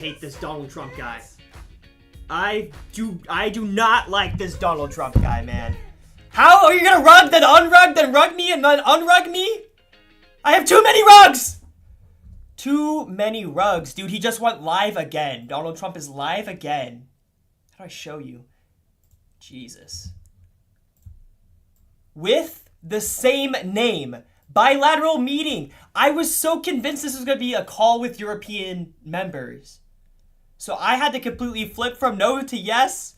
hate this Donald Trump guy. I do not like this Donald Trump guy, man. How are you gonna rug, then unrug, then rug me, and then unrug me? I have too many rugs! Too many rugs. Dude, he just went live again. Donald Trump is live again. How do I show you? Jesus. With the same name. Bilateral meeting. I was so convinced this was going to be a call with European members. So I had to completely flip from no to yes.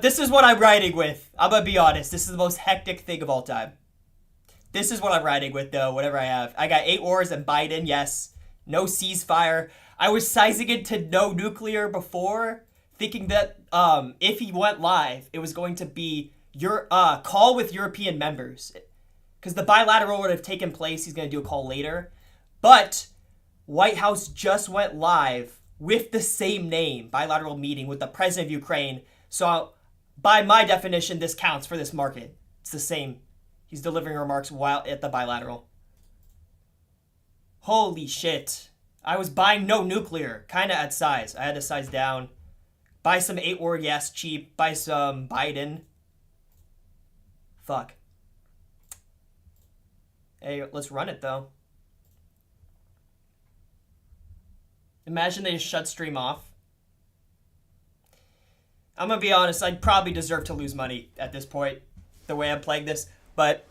This is what I'm riding with. I'm going to be honest. This is the most hectic thing of all time. This is what I'm riding with, though, whatever I have. I got 8 wars and Biden, yes. No ceasefire. I was sizing it to no nuclear before, thinking that if he went live, it was going to be your call with European members. Because the bilateral would have taken place. He's going to do a call later. But White House just went live with the same name, bilateral meeting with the president of Ukraine. So by my definition, this counts for this market. It's the same. He's delivering remarks while at the bilateral. Holy shit. I was buying no nuclear, kind of at size. I had to size down. Buy some 8 war yes cheap. Buy some Biden. Fuck. Hey, let's run it, though. Imagine they just shut stream off. I'm going to be honest, I'd probably deserve to lose money at this point, the way I'm playing this. But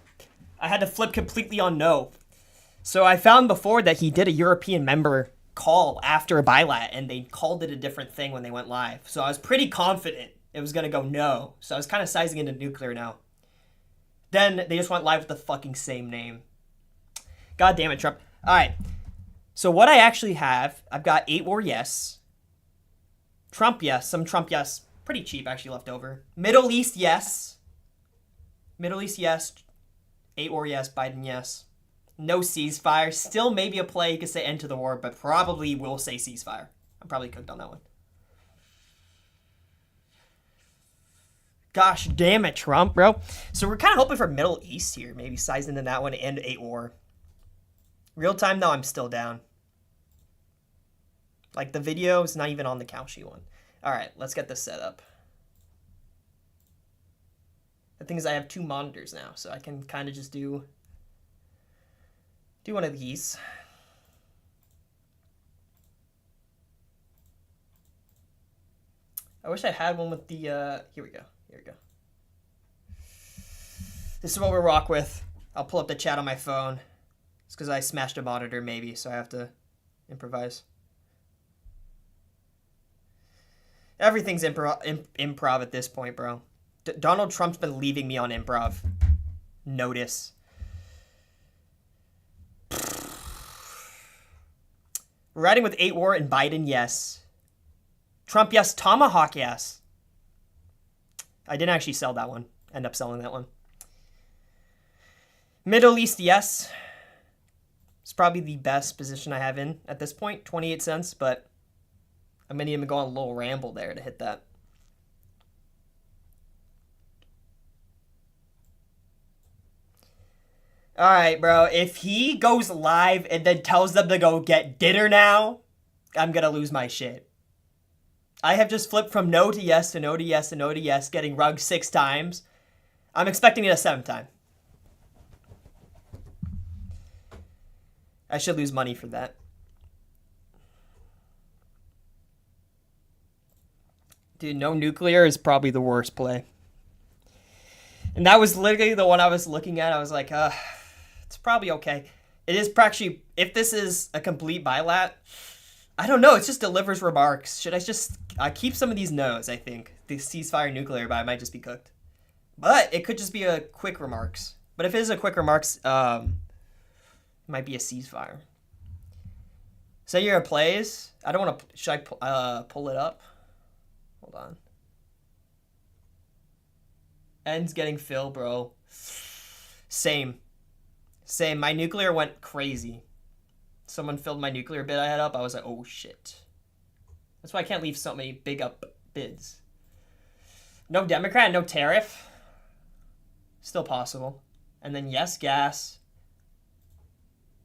I had to flip completely on no. So I found before that he did a European member call after a Bilat, and they called it a different thing when they went live. So I was pretty confident it was going to go no. So I was kind of sizing into nuclear now. Then they just went live with the fucking same name. God damn it, Trump. All right. So what I actually have, I've got 8 war yes. Trump yes. Some Trump yes. Pretty cheap, actually, left over. Middle East yes. Middle East yes. 8 war yes. Biden yes. No ceasefire. Still maybe a play. You could say end to the war, but probably will say ceasefire. I'm probably cooked on that one. Gosh damn it, Trump, bro. So we're kind of hoping for Middle East here. Maybe size into that one and 8 war. Real time, though, I'm still down. Like, the video is not even on the count sheet one. All right, let's get this set up. The thing is, I have 2 monitors now, so I can kind of just do one of these. I wish I had one with the, here we go. Here we go. This is what we rock with. I'll pull up the chat on my phone. It's because I smashed a monitor, maybe, so I have to improvise. Everything's improv at this point, bro. Donald Trump's been leaving me on improv. Notice. We're riding with 8 war and Biden, yes. Trump, yes. Tomahawk, yes. I didn't actually sell that one. End up selling that one. Middle East, yes. It's probably the best position I have in at this point. 28 cents, but I'm going to even go on a little ramble there to hit that. All right, bro. If he goes live and then tells them to go get dinner now, I'm going to lose my shit. I have just flipped from no to yes to no to yes to no to yes, getting rugged 6 times. I'm expecting it a 7th time. I should lose money for that. Dude, no nuclear is probably the worst play. And that was literally the one I was looking at. I was like, it's probably okay. It is actually, if this is a complete bilat, I don't know. It just delivers remarks. Should I just keep some of these no's, I think. The ceasefire nuclear, but I might just be cooked. But it could just be a quick remarks. But if it is a quick remarks, it might be a ceasefire. Say you're a plays. I don't want to, should I pull it up? Hold on. Ends getting filled, bro. Same. My nuclear went crazy. Someone filled my nuclear bid I had up. I was like, oh shit. That's why I can't leave so many big up bids. No Democrat, no tariff. Still possible. And then yes, gas.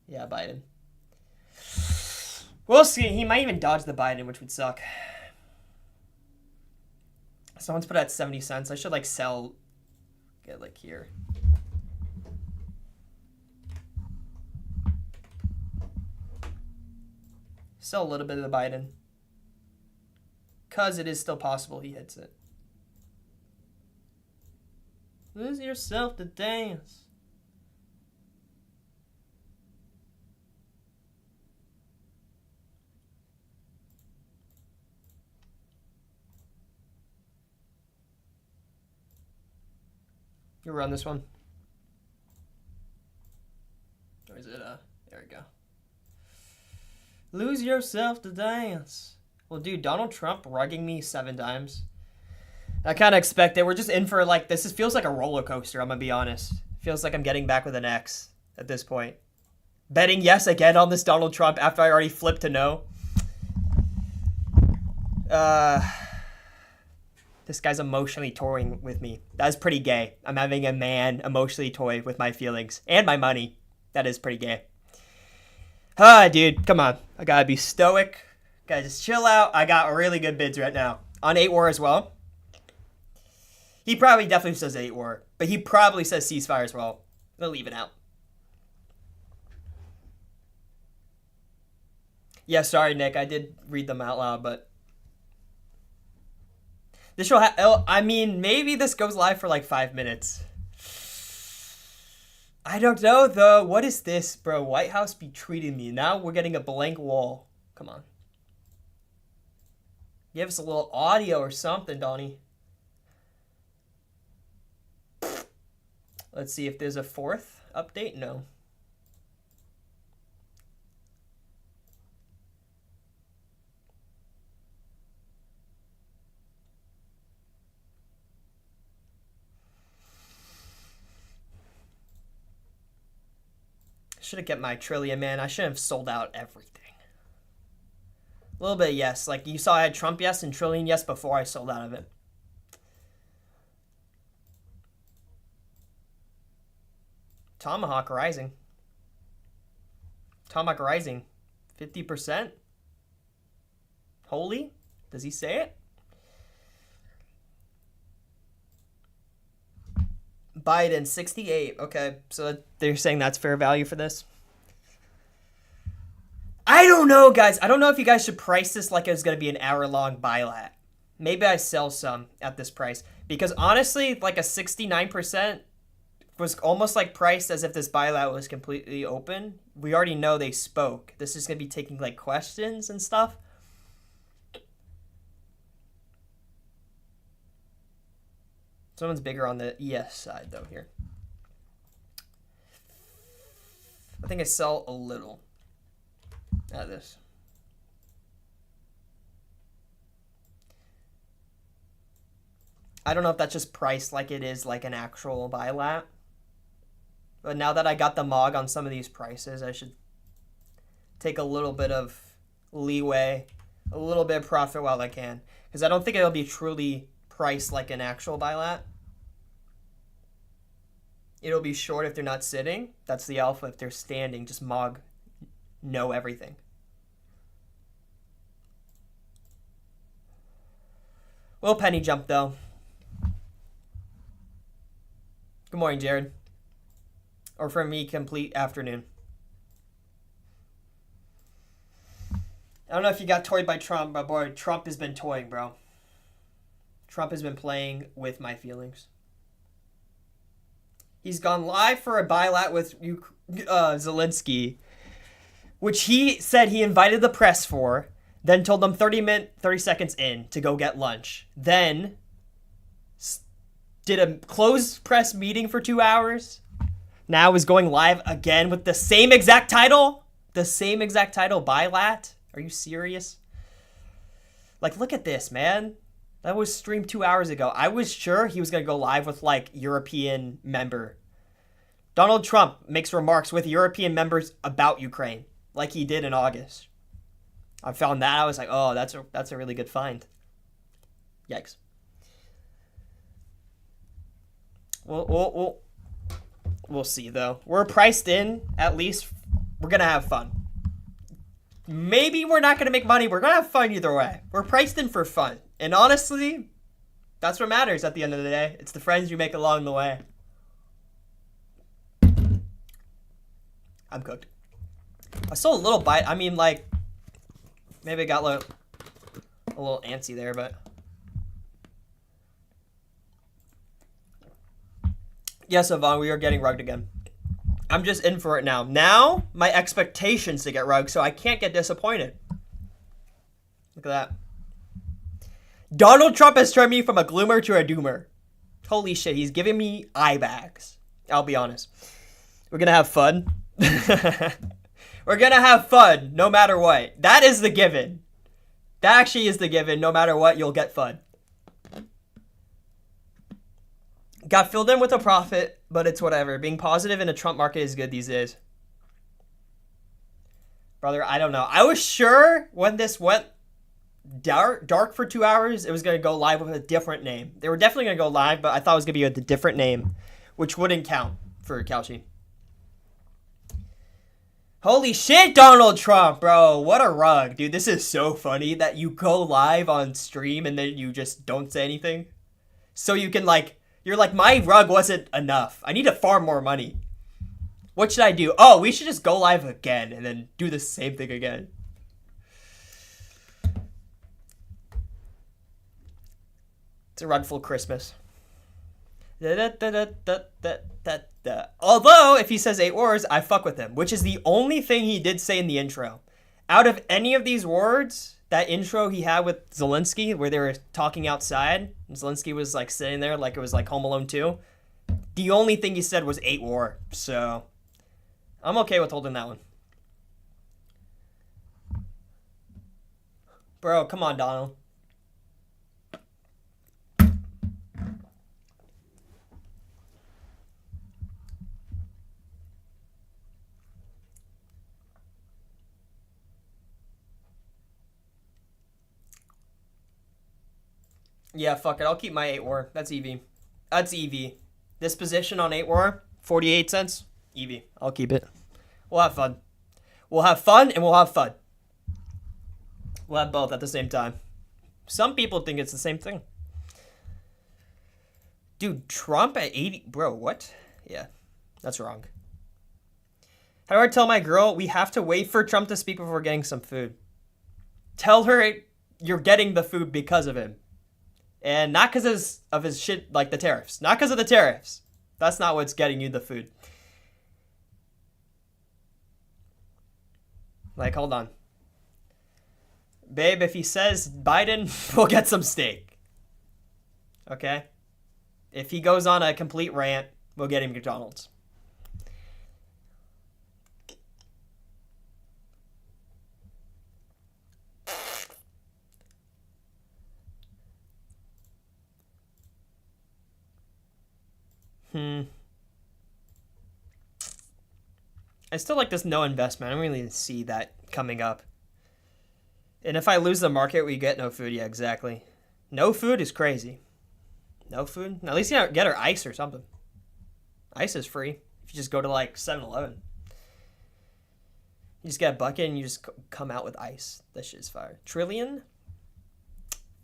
Yeah, Biden. We'll see. He might even dodge the Biden, which would suck. Someone's put it at 70 cents. I should like sell, get like here. Sell a little bit of the Biden. Because it is still possible he hits it. Lose yourself to dance. You run this one. Or is it, there we go. Lose yourself to dance. Well, dude, Donald Trump rugging me 7 times. I kind of expected. We're just in for, like, this feels like a roller coaster, I'm going to be honest. Feels like I'm getting back with an ex at this point. Betting yes again on this Donald Trump after I already flipped to no. This guy's emotionally toying with me. That is pretty gay. I'm having a man emotionally toy with my feelings and my money. That is pretty gay. Dude, come on. I gotta be stoic. Gotta just chill out. I got really good bids right now. On 8 war as well. He probably definitely says 8 war. But he probably says ceasefire as well. They'll leave it out. Yeah, sorry, Nick. I did read them out loud, but... This will I mean, maybe this goes live for like 5 minutes. I don't know, though. What is this, bro? White House be treating me. Now we're getting a blank wall. Come on. Give us a little audio or something, Donnie. Let's see if there's a 4th update. No. Should have kept my trillion, man. I should have sold out everything. A little bit of yes. Like, you saw I had Trump yes and trillion yes before I sold out of it. Tomahawk rising. Tomahawk rising. 50%? Holy? Does he say it? Biden, 68. Okay, so they're saying that's fair value for this? I don't know, guys. I don't know if you guys should price this like it was going to be an hour-long Bilat. Maybe I sell some at this price. Because honestly, like a 69% was almost like priced as if this Bilat was completely open. We already know they spoke. This is going to be taking like questions and stuff. Someone's bigger on the ES side, though, here. I think I sell a little out of this. I don't know if that's just priced like it is like an actual Bilat. But now that I got the MOG on some of these prices, I should take a little bit of leeway, a little bit of profit while I can. Because I don't think it'll be truly priced like an actual Bilat. It'll be short if they're not sitting. That's the alpha. If they're standing, just MOG, know everything. Will penny jump, though. Good morning, Jared. Or for me, complete afternoon. I don't know if you got toyed by Trump, but boy, Trump has been toying, bro. Trump has been playing with my feelings. He's gone live for a Bilat with Zelenskyy, which he said he invited the press for, then told them 30 seconds in to go get lunch. Then did a closed press meeting for 2 hours. Now is going live again with the same exact title. The same exact title, Bilat. Are you serious? Like, look at this, man. That was streamed 2 hours ago. I was sure he was going to go live with, like, European member. Donald Trump makes remarks with European members about Ukraine, like he did in August. I found that. I was like, oh, that's a really good find. Yikes. We'll see, though. We're priced in, at least. We're going to have fun. maybe we're not going to make money. We're going to have fun either way. We're priced in for fun. And honestly, that's what matters at the end of the day. It's the friends you make along the way. I'm cooked. I saw a little bite. I mean, like, maybe I got a little antsy there, but. Yes, Yvonne, we are getting rugged again. I'm just in for it now. Now, my expectations to get rugged, so I can't get disappointed. Look at that. Donald Trump has turned me from a gloomer to a doomer. Holy shit, he's giving me eye bags. I'll be honest. We're gonna have fun. We're gonna have fun, no matter what. That is the given. That actually is the given. No matter what, you'll get fun. Got filled in with a profit, but it's whatever. Being positive in a Trump market is good these days. Brother, I don't know. I was sure when this went dark for 2 hours, it was going to go live with a different name. They were definitely going to go live, but I thought it was going to be a different name, which wouldn't count for Kalshi. Holy shit, Donald Trump, bro. What a rug. Dude, this is so funny that you go live on stream and then you just don't say anything. So you can, like, you're like, my rug wasn't enough. I need to farm more money. What should I do? Oh, we should just go live again and then do the same thing again. It's a rugful Christmas. Although, if he says 8 wars, I fuck with him, which is the only thing he did say in the intro. Out of any of these words, that intro he had with Zelenskyy, where they were talking outside, and Zelenskyy was like sitting there like it was like Home Alone 2, the only thing he said was 8 war. So, I'm okay with holding that one. Bro, come on, Donald. Yeah, fuck it. I'll keep my 8 war. That's EV. That's EV. This position on 8 war, 48 cents, EV. I'll keep it. We'll have fun. We'll have fun and we'll have fun. We'll have both at the same time. Some people think it's the same thing. Dude, Trump at 80. Bro, what? Yeah, that's wrong. How do I tell my girl we have to wait for Trump to speak before getting some food? Tell her you're getting the food because of him. And not because of his shit, like the tariffs. Not because of the tariffs. That's not what's getting you the food. Like, hold on. Babe, if he says Biden, we'll get some steak. Okay? If he goes on a complete rant, we'll get him McDonald's. I still like this no investment. I don't really see that coming up. And if I lose the market, we get no food. Yeah, exactly. No food is crazy. No food? At least you get her ice or something. Ice is free. If you just go to like 7-Eleven. You just get a bucket and you just come out with ice. That shit is fire. Trillion?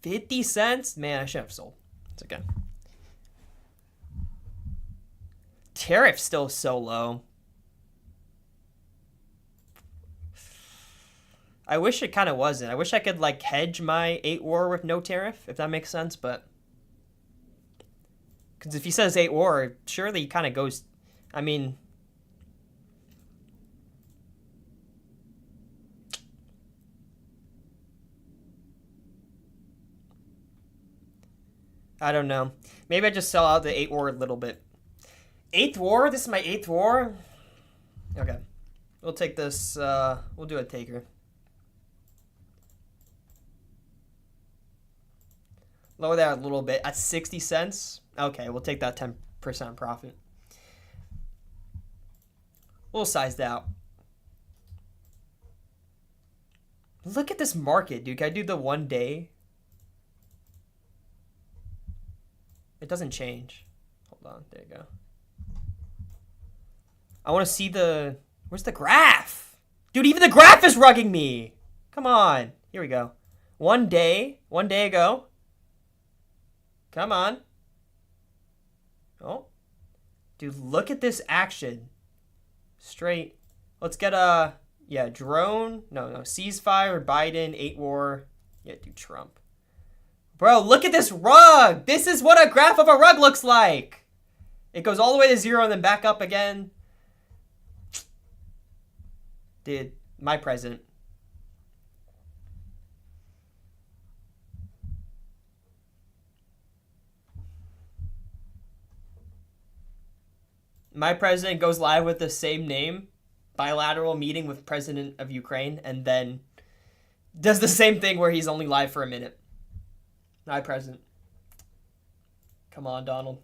50 cents? Man, I should have sold. It's okay. Tariff's still so low. I wish it kind of wasn't. I wish I could like hedge my 8 war with no tariff, if that makes sense, but because if he says 8 war, surely he kind of goes, I mean, I don't know. Maybe I just sell out the 8 war a little bit. 8th war? This is my 8th war? Okay. We'll take this, we'll do a taker. Lower that a little bit. At 60 cents? Okay, we'll take that 10% profit. A little sized out. Look at this market, dude. Can I do the 1 day? It doesn't change. Hold on. There you go. I want to see the... Where's the graph? Dude, even the graph is rugging me. Come on. Here we go. One day ago. Come on. Oh. Dude, look at this action. Straight. Let's get a, yeah, drone. No, ceasefire, Biden, 8 war. Yeah, dude, Trump. Bro, look at this rug. This is what a graph of a rug looks like. It goes all the way to 0 and then back up again. Dude, my president. My president goes live with the same name, bilateral meeting with president of Ukraine, and then does the same thing where he's only live for a minute. My president. Come on, Donald.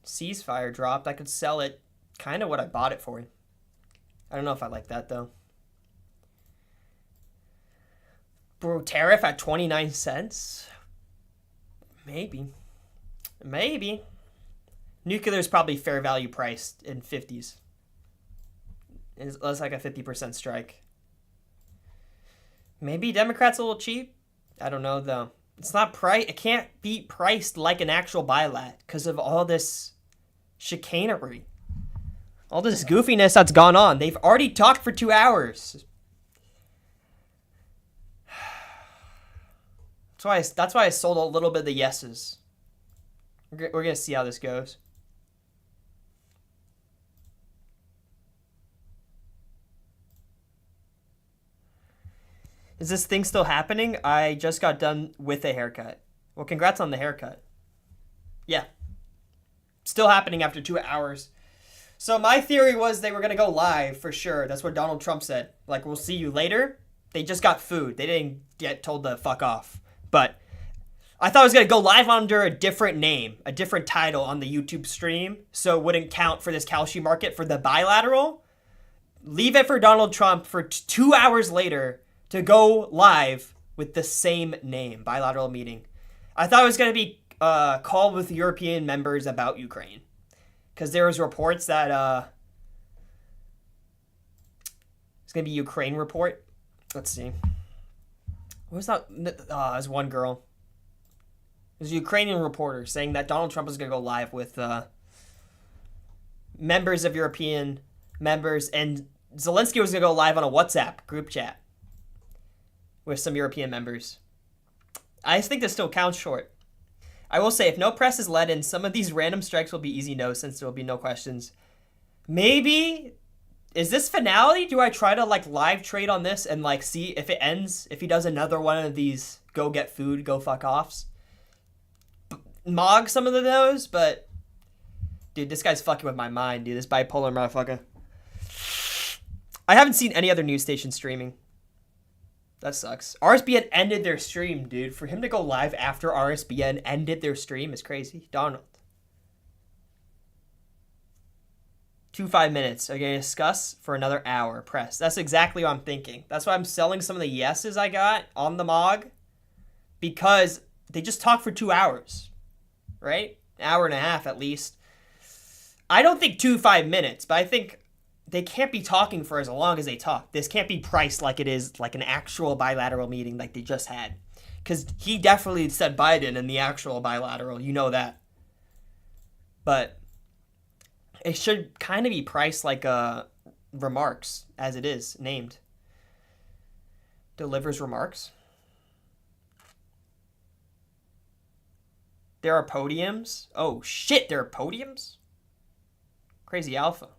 Ceasefire dropped. I could sell it kind of what I bought it for. I don't know if I like that though. Bro, tariff at 29 cents? Maybe. Nuclear is probably fair value priced in 50s. It's like a 50% strike. Maybe Democrats a little cheap? I don't know though. It's not it can't be priced like an actual Bilat because of all this chicanery. All this goofiness that's gone on. They've already talked for 2 hours. That's why I sold a little bit of the yeses. We're going to see how this goes. Is this thing still happening? I just got done with a haircut. Well, congrats on the haircut. Yeah. Still happening after 2 hours. So my theory was they were going to go live for sure. That's what Donald Trump said. Like, we'll see you later. They just got food. They didn't get told to fuck off. But I thought I was going to go live under a different name, a different title on the YouTube stream. So it wouldn't count for this Kalshi market for the bilateral. Leave it for Donald Trump for 2 hours later to go live with the same name, bilateral meeting. I thought it was going to be a call with European members about Ukraine. Because there was reports that it's going to be Ukraine report. Let's see. What was that? It was one girl. It was a Ukrainian reporter saying that Donald Trump was going to go live with members of European members. And Zelenskyy was going to go live on a WhatsApp group chat with some European members. I just think this still counts short. I will say, if no press is let in, some of these random strikes will be easy no, since there will be no questions. Maybe, is this finality? Do I try to like live trade on this and like see if it ends? If he does another one of these go get food, go fuck offs? Mog some of those, but dude, this guy's fucking with my mind, dude. This bipolar motherfucker. I haven't seen any other news station streaming. That sucks. RSBN ended their stream, dude. For him to go live after RSBN ended their stream is crazy. Donald. 5 minutes. Are going to discuss for another hour. Press. That's exactly what I'm thinking. That's why I'm selling some of the yeses I got on the MOG. Because they just talk for 2 hours. Right? An hour and a half at least. I don't think 5 minutes, but I think they can't be talking for as long as they talk. This can't be priced like it is like an actual bilateral meeting like they just had. Because he definitely said Biden in the actual bilateral. You know that. But it should kind of be priced like remarks, as it is named. Delivers remarks. There are podiums. Oh, shit, there are podiums? Crazy Alpha.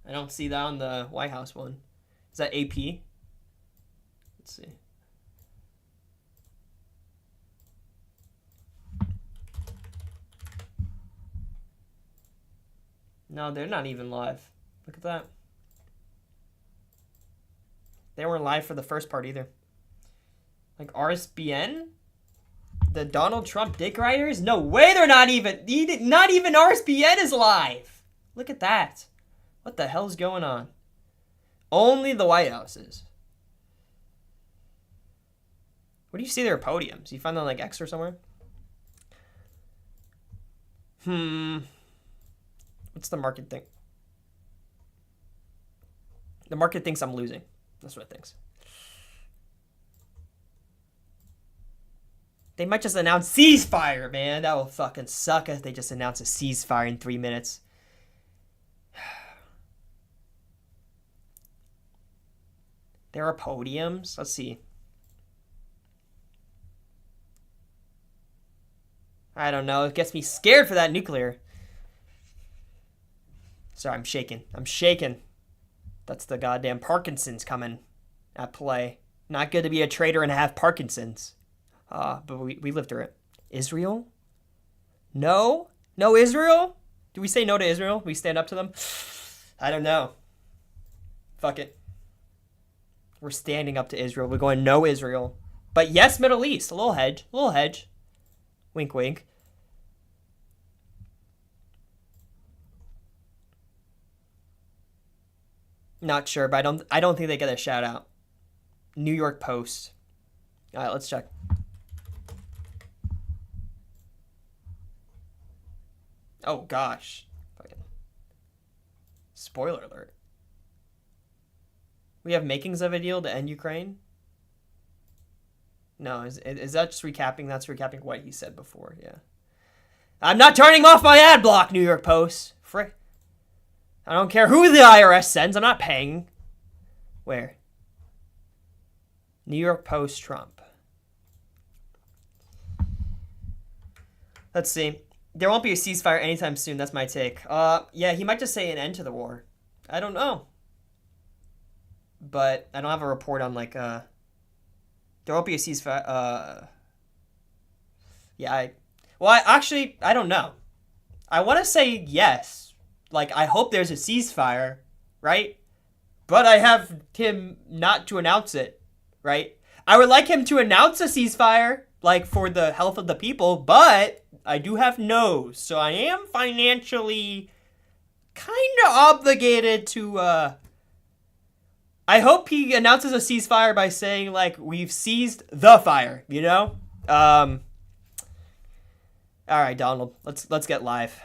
I don't see that on the White House one. Is that AP? Let's see. No, they're not even live. Look at that. They weren't live for the first part either. Like RSBN? The Donald Trump dick riders? No way they're not even. Not even RSBN is live. Look at that. What the hell's going on? Only the White House is. Where do you see their podiums? You find them like X or somewhere? What's the market think? The market thinks I'm losing. That's what it thinks. They might just announce ceasefire, man. That will fucking suck if they just announce a ceasefire in 3 minutes. There are podiums. Let's see. I don't know. It gets me scared for that nuclear. Sorry, I'm shaking. I'm shaking. That's the goddamn Parkinson's coming at play. Not good to be a traitor and have Parkinson's. But we lived through it. Israel? No? No Israel? Do we say no to Israel? We stand up to them? I don't know. Fuck it. We're standing up to Israel. We're going no Israel. But yes, Middle East. A little hedge. A little hedge. Wink, wink. Not sure, but I don't think they get a shout out. New York Post. All right, let's check. Oh gosh. Fucking spoiler alert. We have makings of a deal to end Ukraine? No, is that just recapping? That's recapping what he said before, yeah. I'm not turning off my ad block, New York Post. Frick. I don't care who the IRS sends. I'm not paying. Where? New York Post, Trump. Let's see. There won't be a ceasefire anytime soon. That's my take. Yeah, he might just say an end to the war. I don't know. But I don't have a report on, like, there won't be a ceasefire. Yeah, actually, I don't know. I want to say yes. Like, I hope there's a ceasefire, right? But I have him not to announce it, right? I would like him to announce a ceasefire, like, for the health of the people, but I do have no's. So I am financially kind of obligated to, I hope he announces a ceasefire by saying, like, we've seized the fire, you know? All right, Donald, let's get live.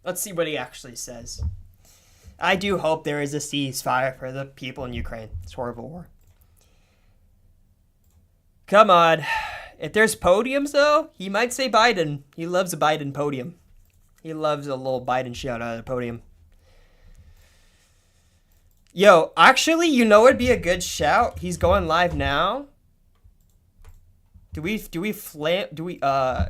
Let's see what he actually says. I do hope there is a ceasefire for the people in Ukraine. It's a horrible war. Come on. If there's podiums, though, he might say Biden. He loves a Biden podium. He loves a little Biden shout out at the podium. Yo, actually, you know it'd be a good shout? He's going live now.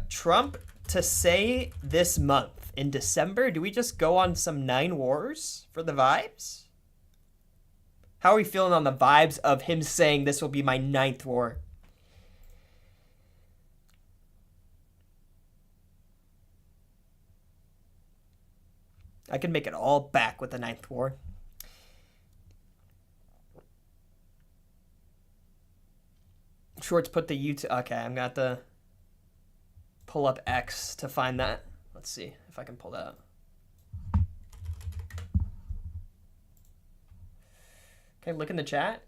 Trump to say this month in December, do we just go on some 9 wars for the vibes? How are we feeling on the vibes of him saying this will be my 9th war? I could make it all back with the 9th war. Shorts put the YouTube. Okay, I'm gonna have to pull up X to find that. Let's see if I can pull that up. Can I look in the chat?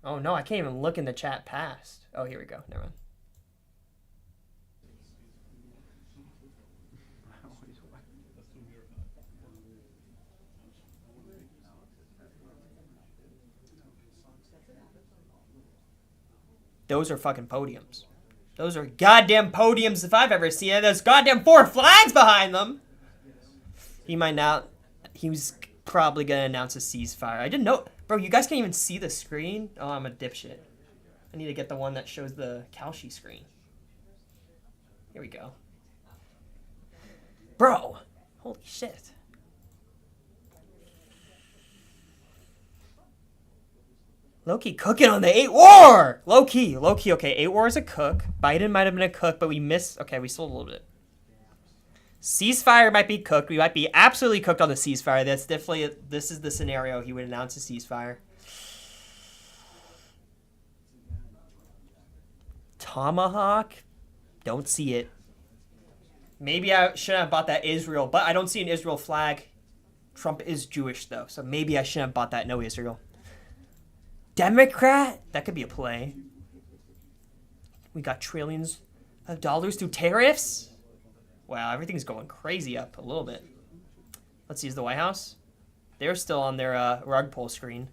Oh no, I can't even look in the chat past. Oh, here we go. Never mind. Those are fucking podiums. Those are goddamn podiums if I've ever seen it. There's goddamn 4 flags behind them. He might not. He was probably going to announce a ceasefire. I didn't know. Bro, you guys can't even see the screen? Oh, I'm a dipshit. I need to get the one that shows the Kalshi screen. Here we go. Bro. Holy shit. Low-key cooking on the 8 war! Low-key. Okay, 8 war is a cook. Biden might have been a cook, but we missed. Okay, we sold a little bit. Ceasefire might be cooked. We might be absolutely cooked on the ceasefire. That's definitely, this is the scenario he would announce a ceasefire. Tomahawk? Don't see it. Maybe I shouldn't have bought that Israel, but I don't see an Israel flag. Trump is Jewish, though, so maybe I shouldn't have bought that. No Israel. Democrat? That could be a play. We got trillions of dollars through tariffs? Wow, everything's going crazy up a little bit. Let's use the White House. They're still on their rug pull screen.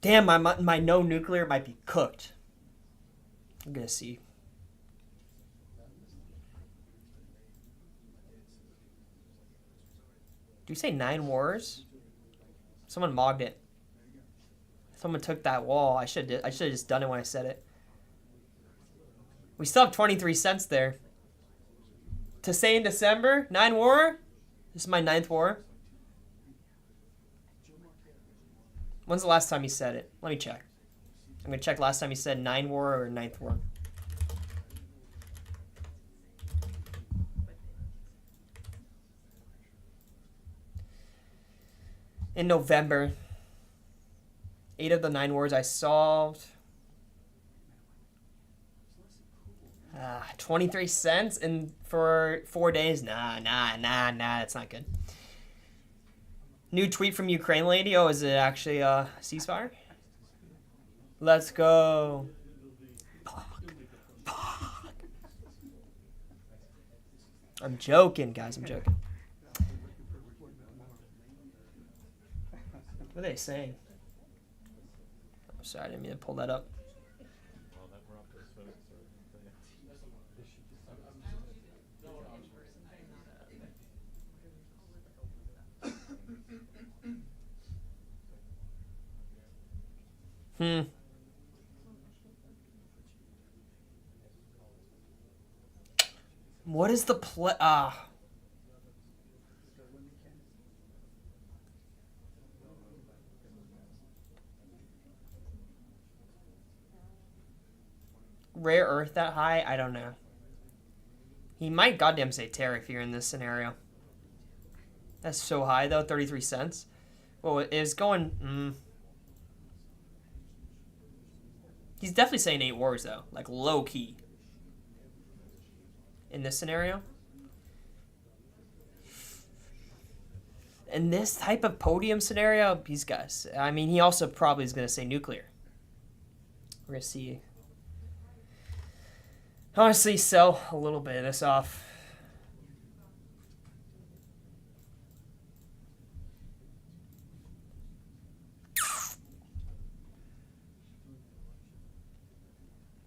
Damn, my no nuclear might be cooked. I'm gonna see. Do you say 9 wars? Someone mogged it. Someone took that wall. I should have just done it when I said it. We still have 23 cents there. To say in December, 9 war? This is my 9th war. When's the last time he said it? Let me check. I'm going to check last time he said 9 war or 9th war. In November. 8 of the 9 wars I solved. 23 cents for 4 days? Nah, that's not good. New tweet from Ukraine lady. Oh, is it actually a ceasefire? Let's go. Fuck. I'm joking, guys. I'm joking. What are they saying? I'm sorry, I didn't mean to pull that up. What is the play? Rare earth that high? I don't know. He might goddamn say tariff here in this scenario. That's so high though, 33 cents. Well, it is going... He's definitely saying 8 wars though, like low key. In this scenario. In this type of podium scenario, he's got... I mean, he also probably is going to say nuclear. We're going to see... Honestly, sell a little bit of this off.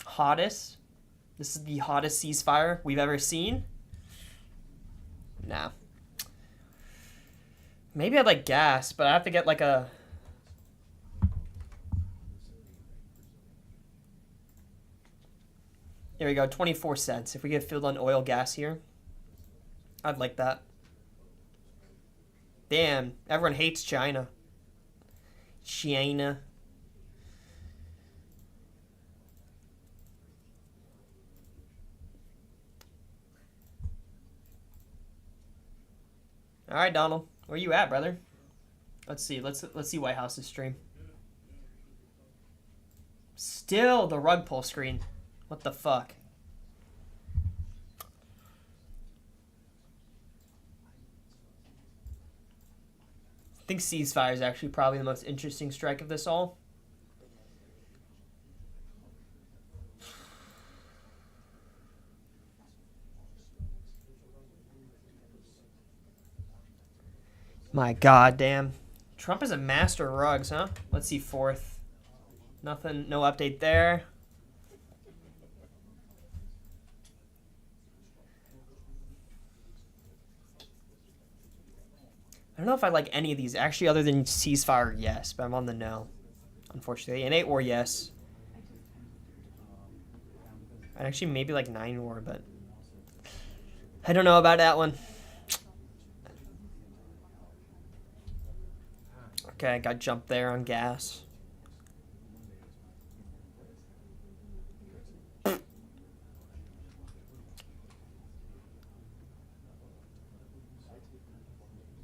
Hottest. This is the hottest ceasefire we've ever seen. Nah. Maybe I'd like gas, but I have to get like a... There we go, 24 cents. If we get filled on oil gas here, I'd like that. Damn, everyone hates China. China. All right, Donald, where you at, brother? Let's see. Let's see White House's stream. Still the rug pull screen. What the fuck? I think ceasefire is actually probably the most interesting strike of this all. My god damn. Trump is a master of rugs, huh? Let's see 4th. Nothing, no update there. I don't know if I like any of these. Actually, other than ceasefire, yes. But I'm on the no, unfortunately. And 8 war, yes. I'd actually maybe like 9 war, but... I don't know about that one. Okay, I got jumped there on gas.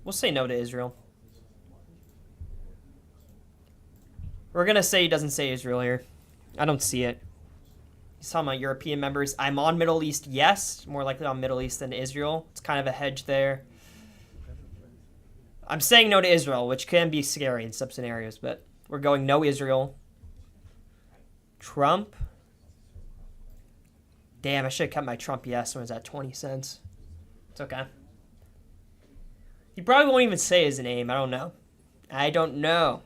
We'll say no to Israel. We're gonna say he doesn't say Israel here. I don't see it. He's talking about European members. I'm on Middle East, yes. More likely on Middle East than Israel. It's kind of a hedge there. I'm saying no to Israel, which can be scary in some scenarios, but we're going no Israel. Trump. Damn, I should have kept my Trump yes when it was at 20 cents. It's okay. He probably won't even say his name. I don't know. I don't know.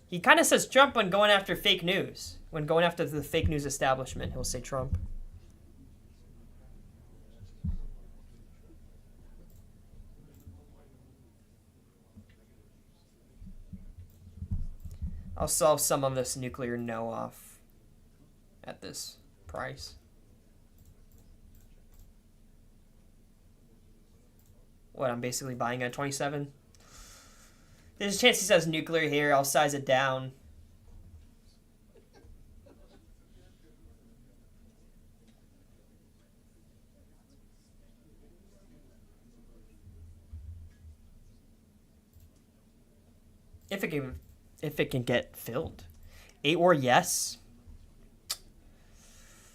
He kind of says Trump when going after fake news. When going after the fake news establishment, he'll say Trump. I'll sell some of this nuclear no off at this price. What, I'm basically buying at 27? There's a chance he says nuclear here. I'll size it down. If it can get filled. 8 war yes.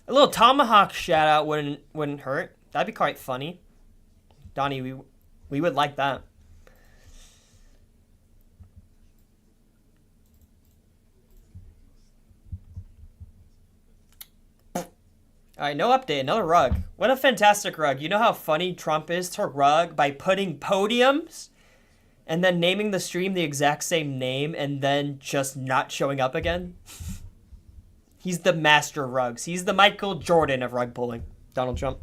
A little tomahawk shout out wouldn't hurt. That'd be quite funny. Donnie, we would like that. Alright, no update. Another rug. What a fantastic rug. You know how funny Trump is to rug by putting podiums and then naming the stream the exact same name and then just not showing up again? He's the master of rugs. He's the Michael Jordan of rug pulling. Donald Trump.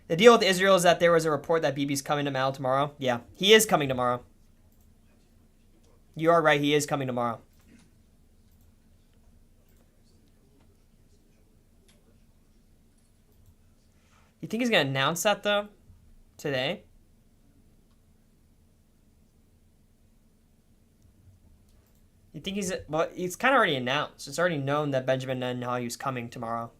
The deal with Israel is that there was a report that Bibi's coming to Mal tomorrow. Yeah, he is coming tomorrow. You are right, he is coming tomorrow. You think he's going to announce that, though? Today? You think he's... Well, it's kind of already announced. It's already known that Benjamin Netanyahu is coming tomorrow.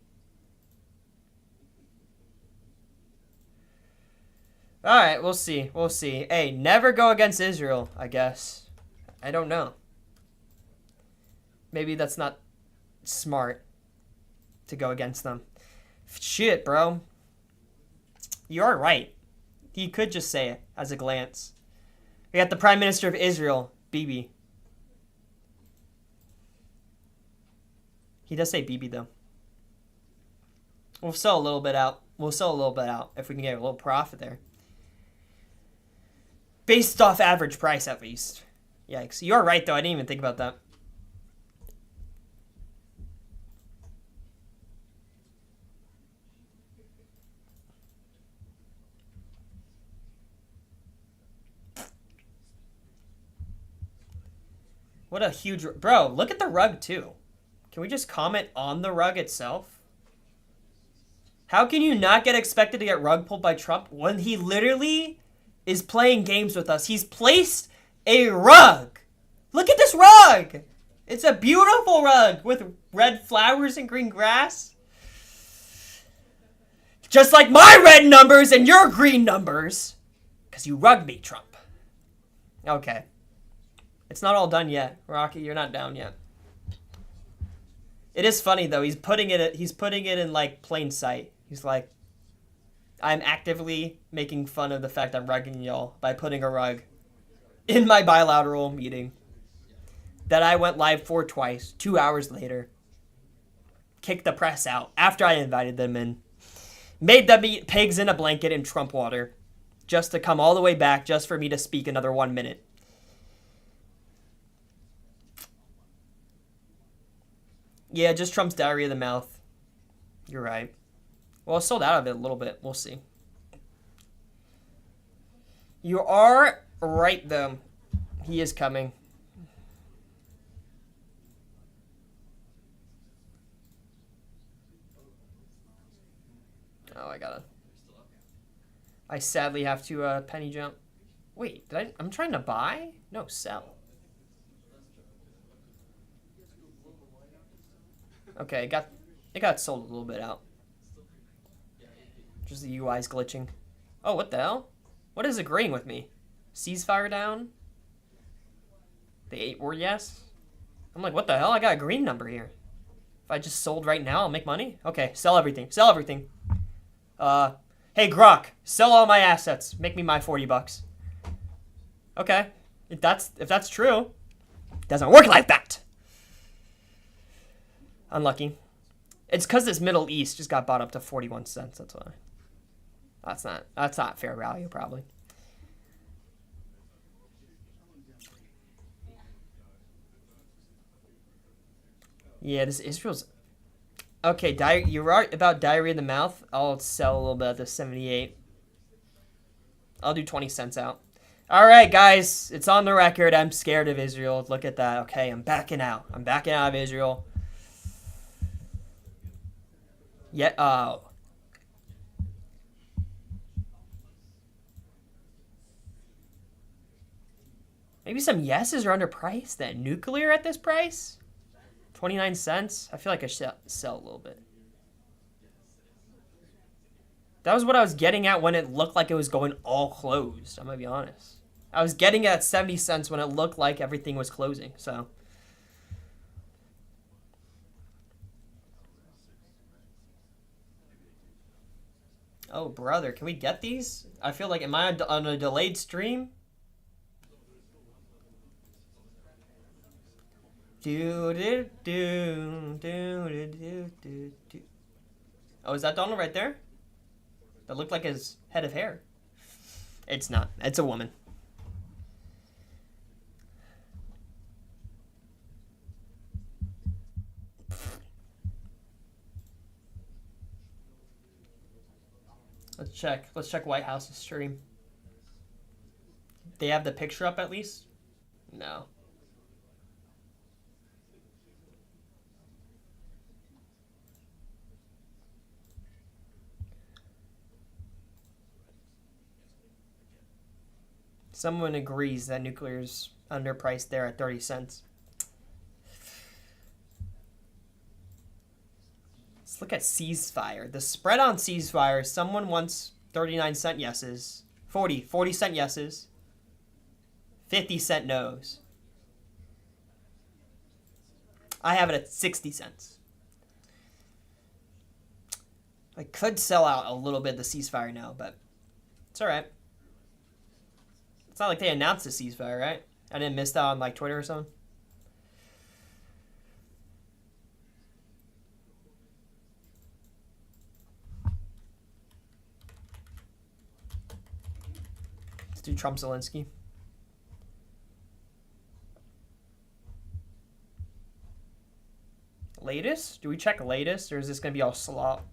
Alright, we'll see. We'll see. Hey, never go against Israel, I guess. I don't know. Maybe that's not smart to go against them. Shit, bro. You are right. He could just say it as a glance. We got the Prime Minister of Israel, Bibi. He does say Bibi, though. We'll sell a little bit out. We'll sell a little bit out if we can get a little profit there. Based off average price, at least. Yikes. You are right, though. I didn't even think about that. What a huge... Bro, look at the rug, too. Can we just comment on the rug itself? How can you not get expected to get rug pulled by Trump when he literally is playing games with us? He's placed a rug. Look at this rug. It's a beautiful rug with red flowers and green grass. Just like my red numbers and your green numbers. Because you rugged me, Trump. Okay. It's not all done yet. Rocky, you're not down yet. It is funny, though. He's putting it in, like, plain sight. He's like, I'm actively making fun of the fact I'm rugging y'all by putting a rug in my bilateral meeting that I went live for twice, 2 hours later. Kicked the press out after I invited them in. Made them eat pigs in a blanket in Trump water just to come all the way back just for me to speak another 1 minute. Yeah, just Trump's diarrhea of the mouth. You're right. Well, I sold out of it a little bit. We'll see. You are right, though. He is coming. Oh, I sadly have to penny jump. Wait, I'm trying to buy? No, sell. Okay, it got sold a little bit out. Just the UI's glitching. Oh, what the hell? What is agreeing with me? Ceasefire down? The 8 were yes? I'm like, what the hell? I got a green number here. If I just sold right now, I'll make money? Okay, sell everything. Sell everything. Hey, Grok, sell all my assets. Make me my 40 bucks. Okay. If that's true. It doesn't work like that. Unlucky. It's because this Middle East just got bought up to 41 cents. That's why. That's not fair value, probably. Yeah, this Israel's... Okay, you're right about diarrhea in the mouth. I'll sell a little bit at the 78. I'll do 20 cents out. All right, guys. It's on the record. I'm scared of Israel. Look at that. Okay, I'm backing out. I'm backing out of Israel. Yeah, maybe some yeses are underpriced then. Nuclear at this price? 29 cents? I feel like I should sell a little bit. That was what I was getting at when it looked like it was going all closed. I'm going to be honest. I was getting at 70 cents when it looked like everything was closing. So. Oh, brother. Can we get these? I feel like, am I on a delayed stream? Oh, is that Donald right there? That looked like his head of hair. It's not. It's a woman. Let's check. Let's check White House's stream. They have the picture up at least? No. Someone agrees that nuclear's underpriced there at 30 cents. Let's look at ceasefire. The spread on ceasefire, someone wants 39-cent yeses, 40-cent yeses, 50-cent no's. I have it at 60 cents. I could sell out a little bit of the ceasefire now, but it's all right. It's not like they announced the ceasefire, right? I didn't miss that on like Twitter or something. Let's do Trump Zelenskyy. Latest? Do we check latest, or is this gonna be all slop?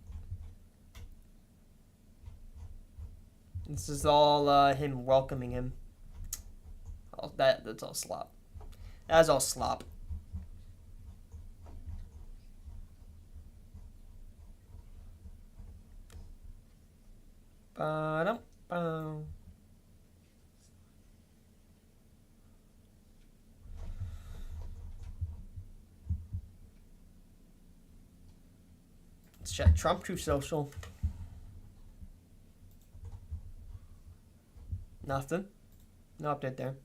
This is all him welcoming him. That's all slop. That's all slop. Ba-dum-bum. Let's check Trump Truth Social. Nothing. No update there.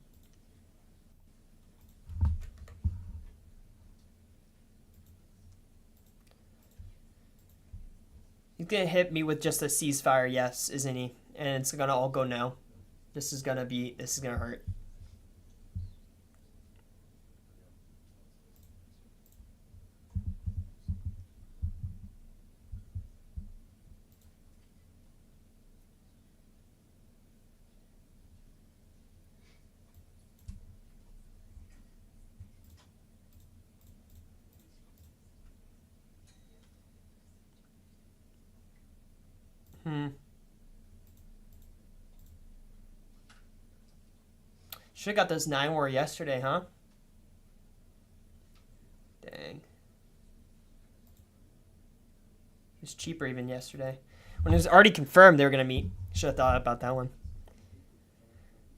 He's gonna hit me with just a ceasefire, yes, isn't he? And it's gonna all go no. This is gonna hurt. Should've got this 9 war yesterday, huh? Dang. It was cheaper even yesterday. When it was already confirmed they were gonna meet. Should've thought about that one.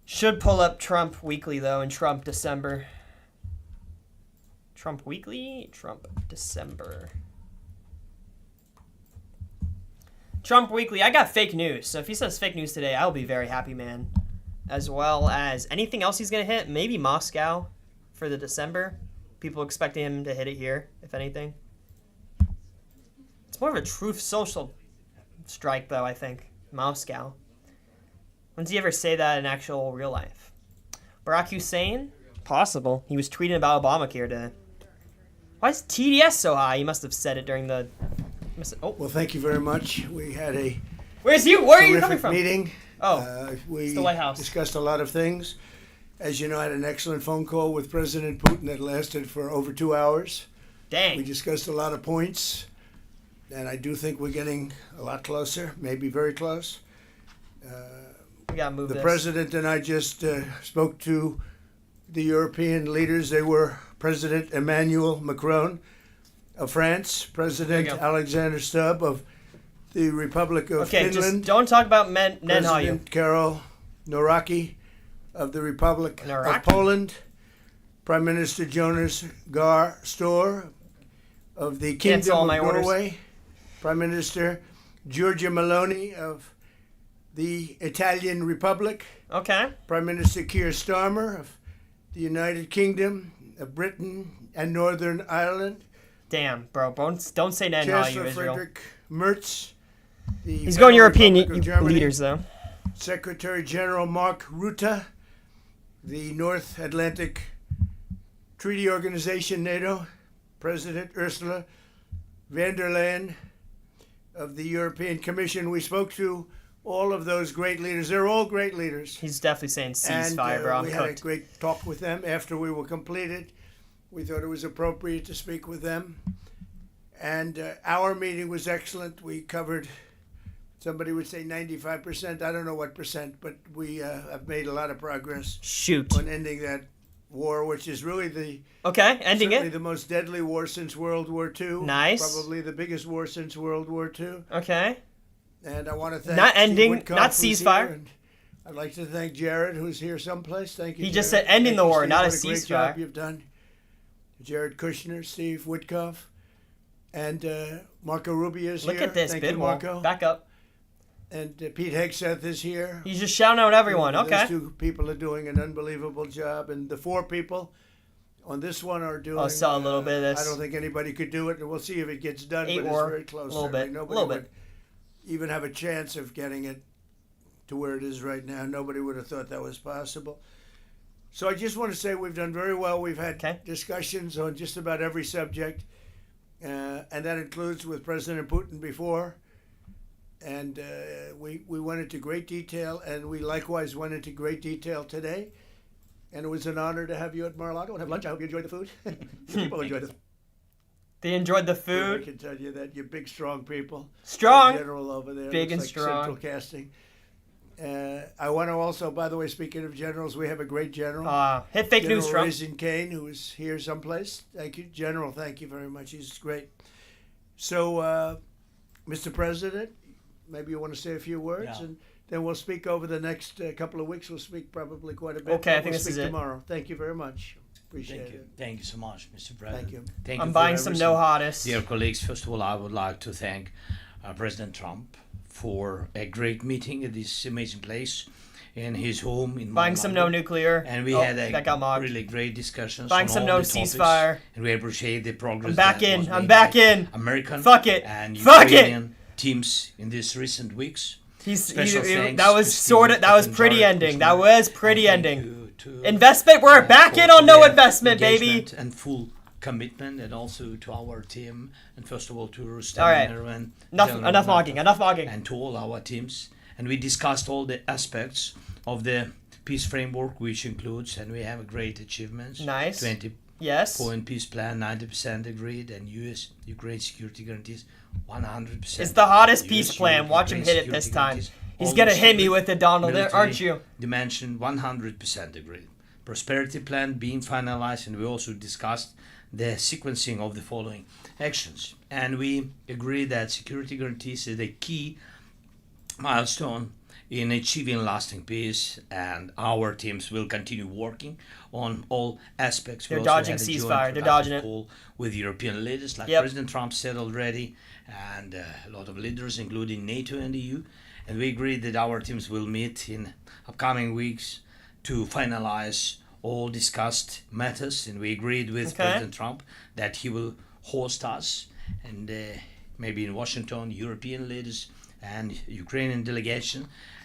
Should pull up Trump weekly though, and Trump December. Trump weekly? Trump December. Trump weekly. I got fake news. So if he says fake news today, I'll be very happy, man. As well as anything else he's going to hit. Maybe Moscow for the December. People expecting him to hit it here, if anything. It's more of a truth social strike, though, I think. Moscow. When did he ever say that in actual real life? Barack Hussein? Possible. He was tweeting about Obamacare today. Why is TDS so high? He must have said it during the... Oh. Well, thank you very much. We had a Where are you coming from? meeting. It's the White House. Discussed a lot of things. As you know, I had an excellent phone call with President Putin that lasted for over 2 hours. Dang. We discussed a lot of points, and I do think we're getting a lot closer, maybe very close. We gotta move The this. President and I just spoke to the European leaders. They were President Emmanuel Macron of France, President Alexander Stubb of the Republic of Finland. Just don't talk about Nenhayu. President Karol Nawrocki of the Republic of Poland, Prime Minister Jonas Gahr Store of the Kingdom of Norway, Prime Minister Giorgia Meloni of the Italian Republic, Prime Minister Keir Starmer of the United Kingdom of Britain and Northern Ireland. Damn, bro, don't say Nenhayu, Chancellor Israel. Friedrich Merz. He's going European leaders, though. Secretary General Mark Rutte, the North Atlantic Treaty Organization, NATO, President Ursula von der Leyen of the European Commission. We spoke to all of those great leaders. They're all great leaders. He's definitely saying ceasefire, bro. We had a great talk with them after we were completed. We thought it was appropriate to speak with them. And our meeting was excellent. We covered, somebody would say 95%. I don't know what percent, but we have made a lot of progress. On ending that war, which is really certainly the most deadly war since World War II. Nice. Probably the biggest war since World War II. Okay. And I want to thank not ending, Woodcock, not ceasefire. I'd like to thank Jared, who's here someplace. Thank you. He Jared. just said ending the war, Steve. not what a a great ceasefire. Job you've done. Jared Kushner, Steve Woodcock, and Marco Rubio is here. Look at this, Thank you, Marco. Back up. And Pete Hegseth is here. He's just shouting out everyone. Those two people are doing an unbelievable job, and the 4 people on this one are doing. I saw a little bit of this. I don't think anybody could do it, and we'll see if it gets done. But it's very close. A little bit. Nobody would even have a chance of getting it to where it is right now. Nobody would have thought that was possible. So I just want to say we've done very well. We've had discussions on just about every subject, and that includes with President Putin before. And we went into great detail, and we likewise went into great detail today. And it was an honor to have you at Mar-a-Lago and have lunch. I hope you enjoyed the food. People enjoyed it. They enjoyed the food. I can tell you that you're big, strong people. Strong. General over there. Big and like strong. Central Casting. I want to also, by the way, speaking of generals, we have a great general. Hit fake news, Trump. Raisin Kane, who is here someplace. Thank you, General. Thank you very much. He's great. So, Mr. President, maybe you want to say a few words, and then we'll speak over the next couple of weeks. We'll speak probably quite a bit. Okay, I think this is it. Tomorrow. Thank you very much. Appreciate it. Thank you so much, Mr. President. Thank you. I'm buying some No Hottest. Dear colleagues, first of all, I would like to thank President Trump for a great meeting at this amazing place in his home in Buying some No Nuclear. And we had a really great discussions. Buying some No Ceasefire. And we appreciate the progress. I'm back in. American Fuck it. And Ukrainian teams in these recent weeks. That was pretty ending. That was pretty ending. Investment, we're back in on no investment, baby. And full commitment, and also to our team, and first of all to Rustam. All right. Enough mogging. And to all our teams. And we discussed all the aspects of the peace framework, which includes, and we have great achievements. Nice. 20-point peace plan, 90% agreed, and Ukraine security guarantees 100%. It's the hottest peace plan. Watch him hit it this time. He's gonna hit me with it, Donald, aren't you? Dimension 100% agreed. Prosperity plan being finalized, and we also discussed the sequencing of the following actions. And we agree that security guarantees is a key milestone in achieving lasting peace, and our teams will continue working on all aspects. They're dodging ceasefire. They're dodging it. With European leaders, like President Trump said already, and a lot of leaders, including NATO and the EU. And we agree that our teams will meet in upcoming weeks to finalize all discussed matters, and we agreed with President Trump that he will host us, and maybe in Washington, European leaders and Ukrainian delegation,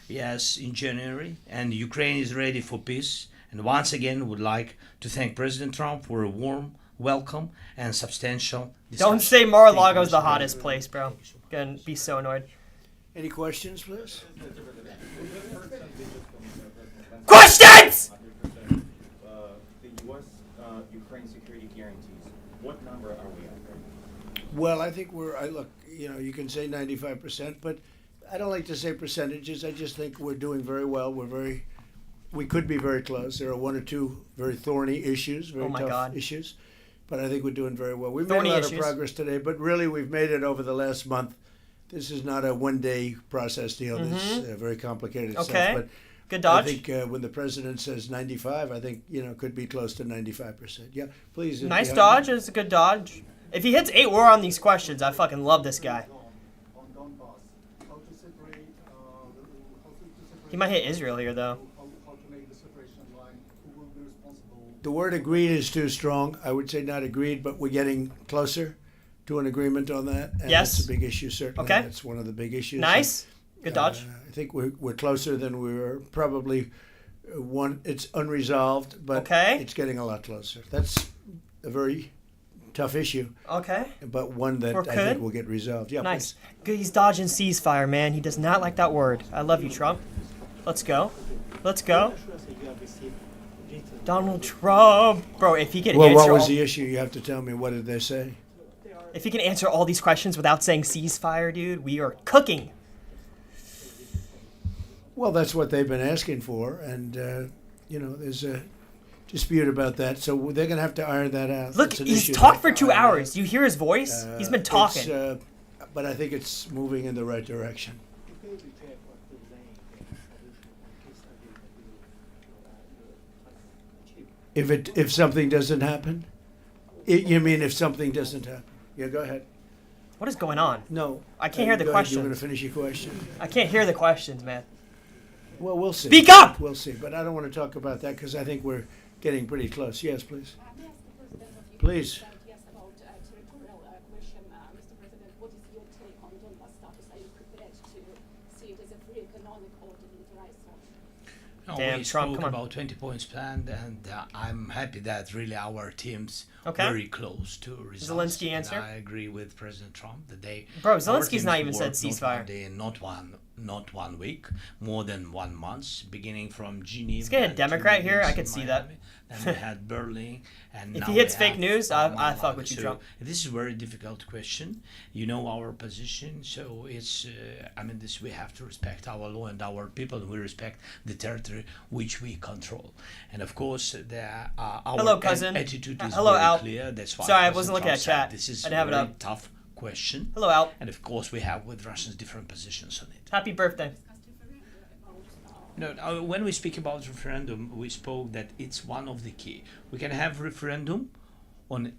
yes, in January. And Ukraine is ready for peace. And once again, would like to thank President Trump for a warm welcome and substantial discussion. Don't say Mar-a-Lago's the hottest place, bro. Gonna be so annoyed. Any questions, please? Questions! The U.S.-Ukraine security guarantees. What number are we at? Well, I think you can say 95%, but I don't like to say percentages. I just think we're doing very well. We could be very close. There are one or two very thorny issues, very tough issues, but I think we're doing very well. We've made a lot of progress today, but really we've made it over the last month. This is not a one-day process deal. This is very complicated stuff. But good dodge. I think when the president says 95, I think could be close to 95%. Yeah, please. Nice dodge. It's a good dodge. If he hits 8 war on these questions, I fucking love this guy. He might hit Israel here, though. The word agreed is too strong. I would say not agreed, but we're getting closer to an agreement on that. And yes. That's a big issue, certainly. Okay. That's one of the big issues. Nice. Good dodge. I think we're closer than we were. Probably it's unresolved, but it's getting a lot closer. That's a very tough issue. Okay. But one that I think will get resolved. Yeah. Nice. Good. He's dodging ceasefire, man. He does not like that word. I love you, Trump. Let's go. Let's go. Donald Trump. Bro, if he can answer what was the issue? You have to tell me. What did they say? If he can answer all these questions without saying ceasefire, dude, we are cooking. Well, that's what they've been asking for, and there's a dispute about that, so they're going to have to iron that out. Look, he's talked for 2 hours. You hear his voice? He's been talking. But I think it's moving in the right direction. If something doesn't happen? You mean if something doesn't happen? Yeah, go ahead. What is going on? No. I can't hear the questions. You're going to finish your question? I can't hear the questions, man. Well, we'll see. Speak up! We'll see. But I don't want to talk about that because I think we're getting pretty close. Yes, please. Please. Yes, about territorial question, Mr. President, what is your take on Donbas status? Are you prepared to see it as a free economic or demilitarized zone? No, Damn, we Trump, spoke about 20 points planned, and I'm happy that really our team's very close to results. Zelenskyy answer? And I agree with President Trump that they. Bro, Zelensky's not even said ceasefire. Not one week, more than 1 month, beginning from Geneva. He's getting a Democrat here. I could see that. Then we had Berlin, and if now he hits we fake have news, I fuck with you, so Trump. This is a very difficult question. You know our position, so it's. We have to respect our law and our people, and we respect the territory which we control. And of course, our cousin. attitude is Hello, very Al. clear. That's why. Sorry, I wasn't looking at chat. This is I didn't have it a up. tough question. Hello, Al. And of course, we have with Russians different positions on it. Happy birthday. No, when we speak about referendum, we spoke that it's one of the key. We can have referendum on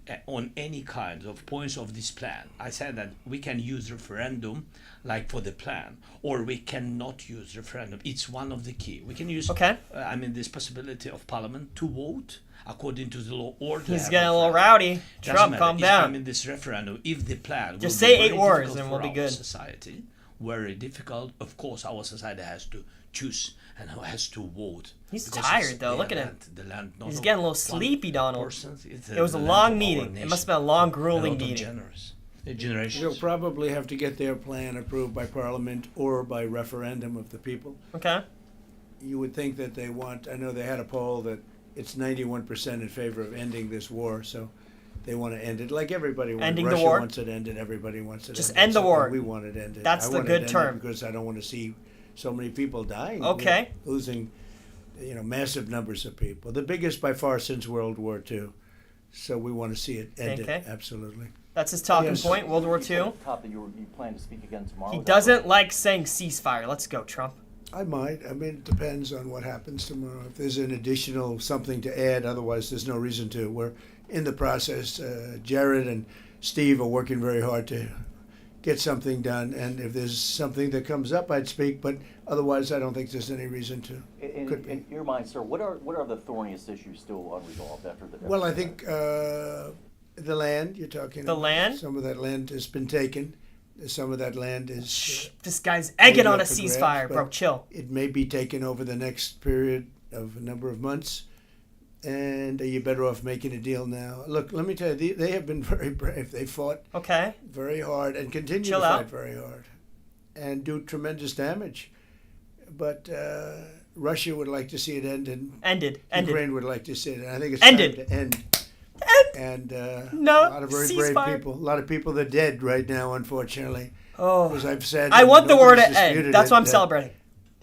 any kind of points of this plan. I said that we can use referendum like for the plan, or we cannot use referendum. It's one of the key. We can use this possibility of parliament to vote according to the law, or he's getting a little rowdy. Trump, calm down. This referendum, if the plan just will say be 8 wars and we'll be good. Society, very difficult. Of course, our society has to choose and has to vote. He's tired though. Look at him. He's getting a little sleepy, Donald. It was a long meeting. It must have been a long, grueling meeting. They'll probably have to get their plan approved by Parliament or by referendum of the people. Okay. You would think that they want. I know they had a poll that it's 91% in favor of ending this war, so they want to end it like everybody wants. Ending Russia the war. wants it ended. Everybody wants it. Just ended. end the war. We want it ended. That's the good term. Because I don't want to see so many people dying. Okay. Losing, massive numbers of people. The biggest by far since World War II. So we want to see it ended. Okay. Absolutely. That's his talking point. World War II. You plan to speak again tomorrow. He doesn't like saying ceasefire. Let's go, Trump. I might. I mean, it depends on what happens tomorrow. If there's an additional something to add, otherwise there's no reason to. We're in the process. Jared and Steve are working very hard to get something done. And if there's something that comes up, I'd speak. But otherwise, I don't think there's any reason to. In your mind, sir, what are the thorniest issues still unresolved after the? Well, I think the land you're talking The about. land? Some of that land has been taken. Some of that land is. Shh, this guy's egging maybe on a up for ceasefire, grabs, bro. but Chill. It may be taken over the next period of a number of months. And you're better off making a deal now. Look, let me tell you, they have been very brave. They fought Okay. very hard and continue Chill to out. fight very hard and do tremendous damage. But Russia would like to see it end, and Ended. Ukraine would like to see it. And I think it's Ended. time to end. And No, a lot of very brave ceasefire. people. A lot of people are dead right now, unfortunately. Oh. As I've said, I want the war to nobody's end. disputed That's why I'm it, that celebrating.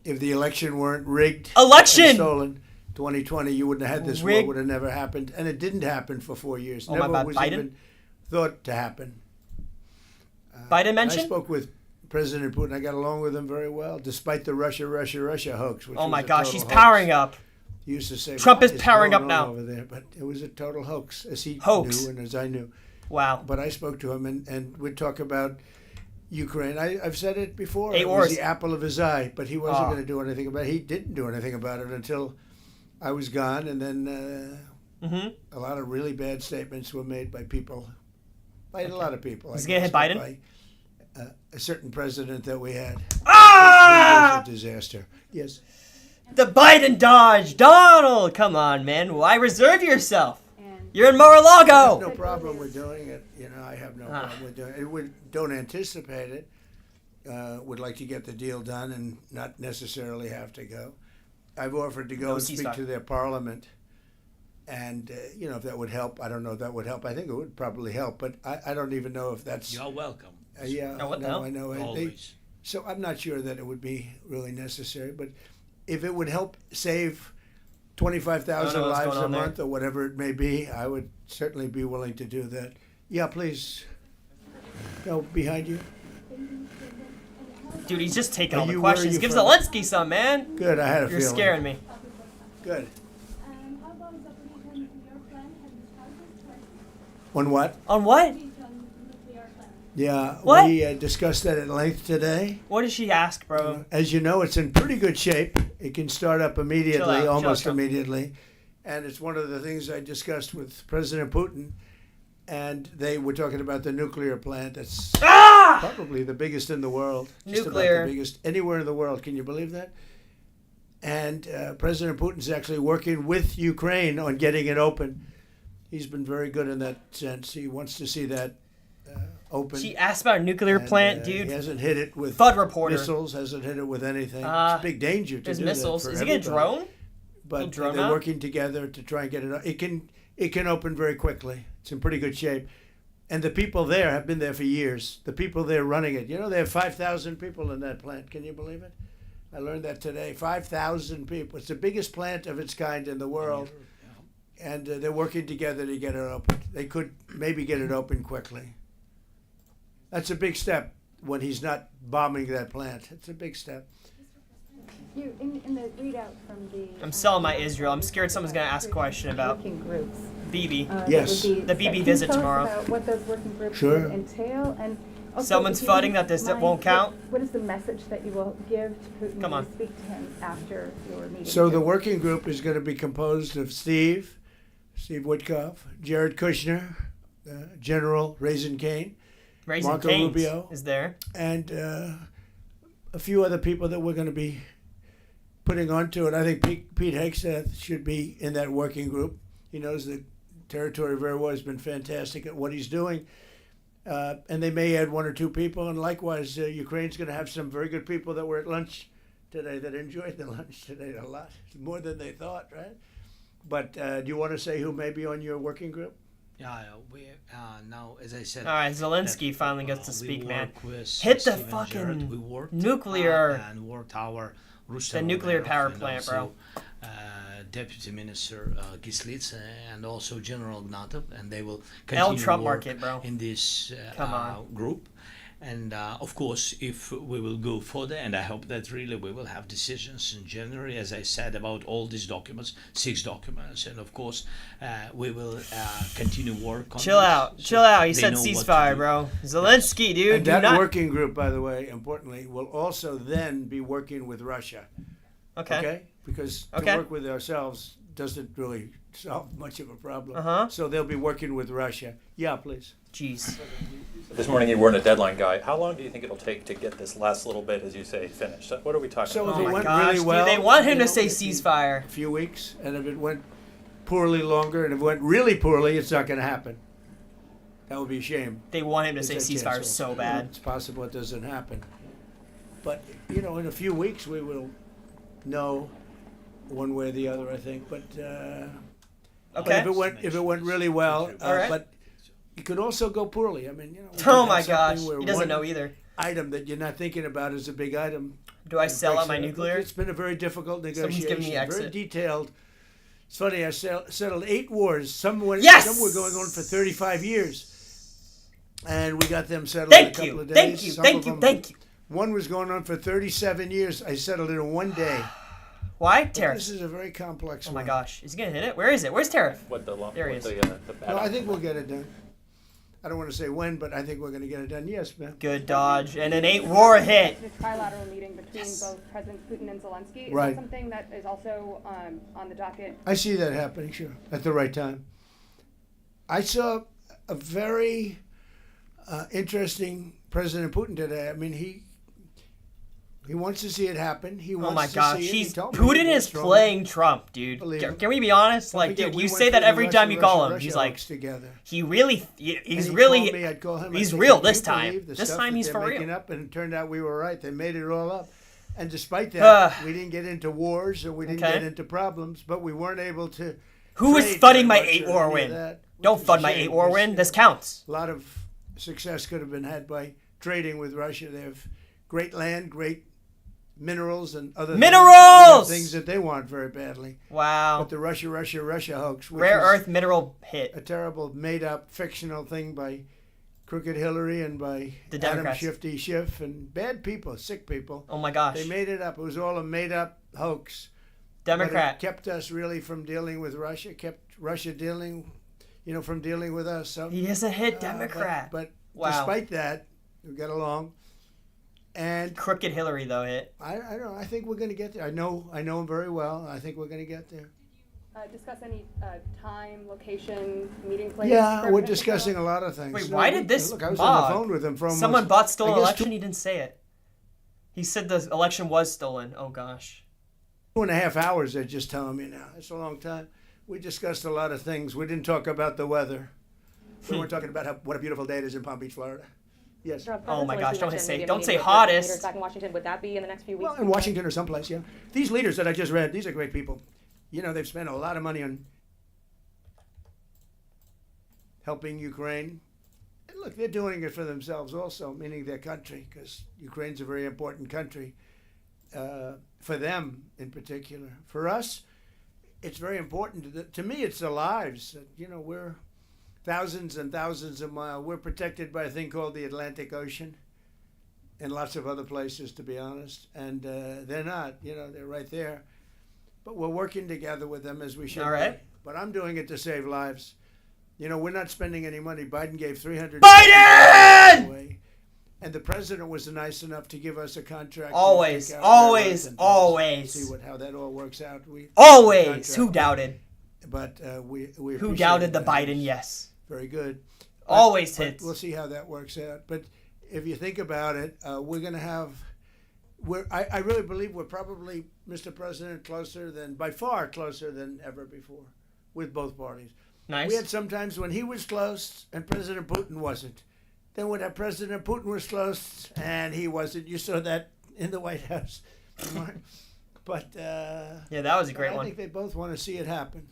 If the election weren't rigged, Election! and stolen, 2020, you wouldn't have had this war. Rigged. Would have never happened, and it didn't happen for 4 years. Oh, my Never bad. was Biden? even thought to happen. Biden I mentioned? spoke with President Putin. I got along with him very well, despite the Russia hoax. Which Oh was my a gosh, total he's hoax. powering up. He used to say Trump is "What powering going up now." on over there, but it was a total hoax, as he Hoax. knew and as I knew. Wow. But I spoke to him, and we'd talk about Ukraine. I've said it before. 8 it wars. was the apple of his eye, but he wasn't Oh. going to do anything about it. He didn't do anything about it until I was gone, and then a lot of really bad statements were made by people, by a lot of people. He's I gonna hit guess, but Biden? by, a certain president that we had. Ah! It was a disaster. Yes. The Biden dodge. Donald, come on, man. Why reserve yourself? You're in Mar-a-Lago. No problem with doing it. I have no problem with doing it. We don't anticipate it. Would like to get the deal done and not necessarily have to go. I've offered to go No and speak ceasefire. to their parliament. And, if that would help. I don't know if that would help. I think it would probably help. But I don't even know if that's... You're welcome. yeah, Oh, what the hell? I know. Always. So I'm not sure that it would be really necessary. But if it would help save 25,000 I don't know what's lives going a on there. month or whatever it may be, I would certainly be willing to do that. Yeah, please. Go behind you. Dude, he's just taking Are all the you- where are questions. you Give from? Zelenskyy some, man. Good, I had a You're feeling. scaring me. Good. How about Zaporizhzhia nuclear plant? Have you discussed this? On what? On what? Zaporizhzhia nuclear plant. Yeah, What? we discussed that at length today. What did she ask, bro? As you know, it's in pretty good shape. It can start up immediately, Chill out, almost chill out. immediately. And it's one of the things I discussed with President Putin. And they were talking about the nuclear plant. That's Ah! probably the biggest in the world. Just about Nuclear. the biggest anywhere in the world. Can you believe that? And President Putin's actually working with Ukraine on getting it open. He's been very good in that sense. He wants to see that open. She asked about a nuclear And, plant, He dude. hasn't hit it with FUD reporter. missiles, hasn't hit it with anything. Uh, It's a big danger to There's do missiles. that for Is he gonna everybody. drone? But Little drone they're out? working together to try and get it. It can open very quickly. It's in pretty good shape. And the people there have been there for years. The people there running it. They have 5,000 people in that plant. Can you believe it? I learned that today. 5,000 people. It's the biggest plant of its kind in the world. And they're working together to get it open. They could maybe get it open quickly. That's a big step when he's not bombing that plant. It's a big step. You in the readout from the. I'm selling my Israel. I'm scared someone's gonna ask a question about working groups. BB. Yes. that would be- The BB can you visit tell us tomorrow. About what those working groups Sure. would entail, and also, Someone's if you fudding wouldn't that this mind, won't count? What is the message that you will give to Putin Come when on. you speak to him after your meeting? So the working group is going to be composed of Steve Witkoff, Jared Kushner, General Raisin Kane, Raising Marco Cane's Rubio. is there. and a few other people that we're going to be putting onto it. I think Pete Hegseth should be in that working group. He knows the territory very well. He's been fantastic at what he's doing. And they may add one or two people. And likewise, Ukraine's going to have some very good people that were at lunch today that enjoyed the lunch today a lot, more than they thought, right? But do you want to say who may be on your working group? Yeah, we now, as I said. All right, Zelensky that, finally gets to we speak, man. work with, Hit the Steve and fucking Jared. We worked, nuclear- and worked our The nuclear power and plant, also, Deputy Minister Kislitz and also General Ignatov, and they will continue Trump work market, bro. in this Come on. group. And of course, if we will go further, and I hope that really we will have decisions in January, as I said, about all these documents, 6 documents, and of course, we will continue work on Chill this, out. so Chill out. He they said know what to ceasefire, do. bro. Zelensky, dude. And Do that not. working group, by the way, importantly, will also then be working with Russia. Okay. Because Okay. to work with ourselves doesn't really solve much of a problem. Uh-huh. So they'll be working with Russia. Yeah, please. Jeez. This morning you weren't a deadline guy. How long do you think it'll take to get this last little bit, as you say, finished? What are we talking So about? if Oh it my went gosh, really dude. well, They want him you to know, say if you- ceasefire. A few weeks, and if it went poorly longer, and if it went really poorly, it's not going to happen. That would be a shame. They want him to say There's that ceasefire chance so also. bad. It's possible it doesn't happen. But, you know, in a few weeks we will know one way or the other, I think. But Okay. if it went really well, All right. but it could also go poorly. I mean, you know. we could Oh have my something gosh. where He doesn't one know either. item that you're not thinking about is a big item. Do I sell out my Brexit. nuclear? It's been a very difficult Someone's negotiation. giving me Very exit. detailed. It's funny. I settled 8 wars. Some were going on for 35 years, and we got them settled in a Thank couple you. of days. Thank you. Some Thank of you. them- Thank you. One was going on for 37 years. I settled it in 1 day. Why? But Tariff. this is a very complex Oh one. my gosh. Is he going to hit it? Where is it? Where's Tariff? What the There he is. the bad No, I think we'll get it done. I don't want to say when, but I think we're going to get it done. Yes, ma'am. Good dodge. And an 8-war hit. The trilateral meeting between both President Putin and Zelensky. Is Right. that something that is also on the docket? I see that happening, sure, at the right time. I saw a very interesting President Putin today. I mean, he wants to see it happen. He wants Oh my to gosh. see it. He He's told me Putin he is was playing Trump, dude. Believe him. Can we be honest? Don't Like, forget, dude, we you went say through that the every time you call him. Russia He's like, hoax together. he's really, And he's he really, called me, I'd call him, I'd he's say, real "Can this you time. believe the This stuff time that he's they're for making real. up?" And it turned out we were right. They made it all up. And despite that, we didn't get into wars and we didn't Okay. get into problems, but we weren't able to. Who is trade funding very my much or 8-war any of win? that, which Don't is a fund my shame, 8-war because, win. you This know, counts. A lot of success could have been had by trading with Russia. They have great land, great minerals, and other Minerals! things that they want very badly. Wow. But the Russia hoax, which Rare was earth mineral hit. a terrible made-up fictional thing by Crooked Hillary and by The Adam Democrats. Shifty Schiff and bad people, sick people. Oh my gosh. They made it up. It was all a made-up hoax. Democrat. But it kept us really from dealing with Russia. Kept Russia dealing, from dealing with us. So He is a hit but- Democrat. But, Wow. despite that, we got along. And Crooked Hillary, though, hit. I don't know. I think we're going to get there. I know him very well. I think we're going to get there. Discuss any time, location, meeting place? Yeah, for we're potential- discussing a lot of things. Wait, No, why did this Look, I was bog? on the phone with him for almost. Someone bought stolen I guess election? He didn't say it. He said the election was stolen. Oh, gosh. 2.5 hours, they're just telling me now. It's a long time. We discussed a lot of things. We didn't talk about the weather. We weren't talking about what a beautiful day it is in Palm Beach, Florida. Yes. Oh my gosh, don't say Leaders hottest. back in Washington, would that be in the next few weeks? Well, in Washington or someplace, yeah. These leaders that I just read, these are great people. They've spent a lot of money on helping Ukraine. And look, they're doing it for themselves also, meaning their country, because Ukraine's a very important country for them in particular. For us, it's very important. To me, it's the lives. We're thousands and thousands of miles. We're protected by a thing called the Atlantic Ocean and lots of other places, to be honest. And they're not, they're right there. But we're working together with them as we should. All right. Be. But I'm doing it to save lives. We're not spending any money. Biden gave $300 Biden! away. And the president was nice enough to give us a contract. Always, to take out always, railroads and always. See how that all works out. Always. Who doubted? But we Who appreciate doubted the that. Biden? Yes. Very good. Always But hits. we'll see how that works out. But if you think about it, we're going to have. I really believe we're probably, Mr. President, by far closer than ever before, with both parties. Nice. We had some times when he was close and President Putin wasn't. Then when President Putin was close and he wasn't, you saw that in the White House. But Yeah, that was a great I one. think they both want to see it happen.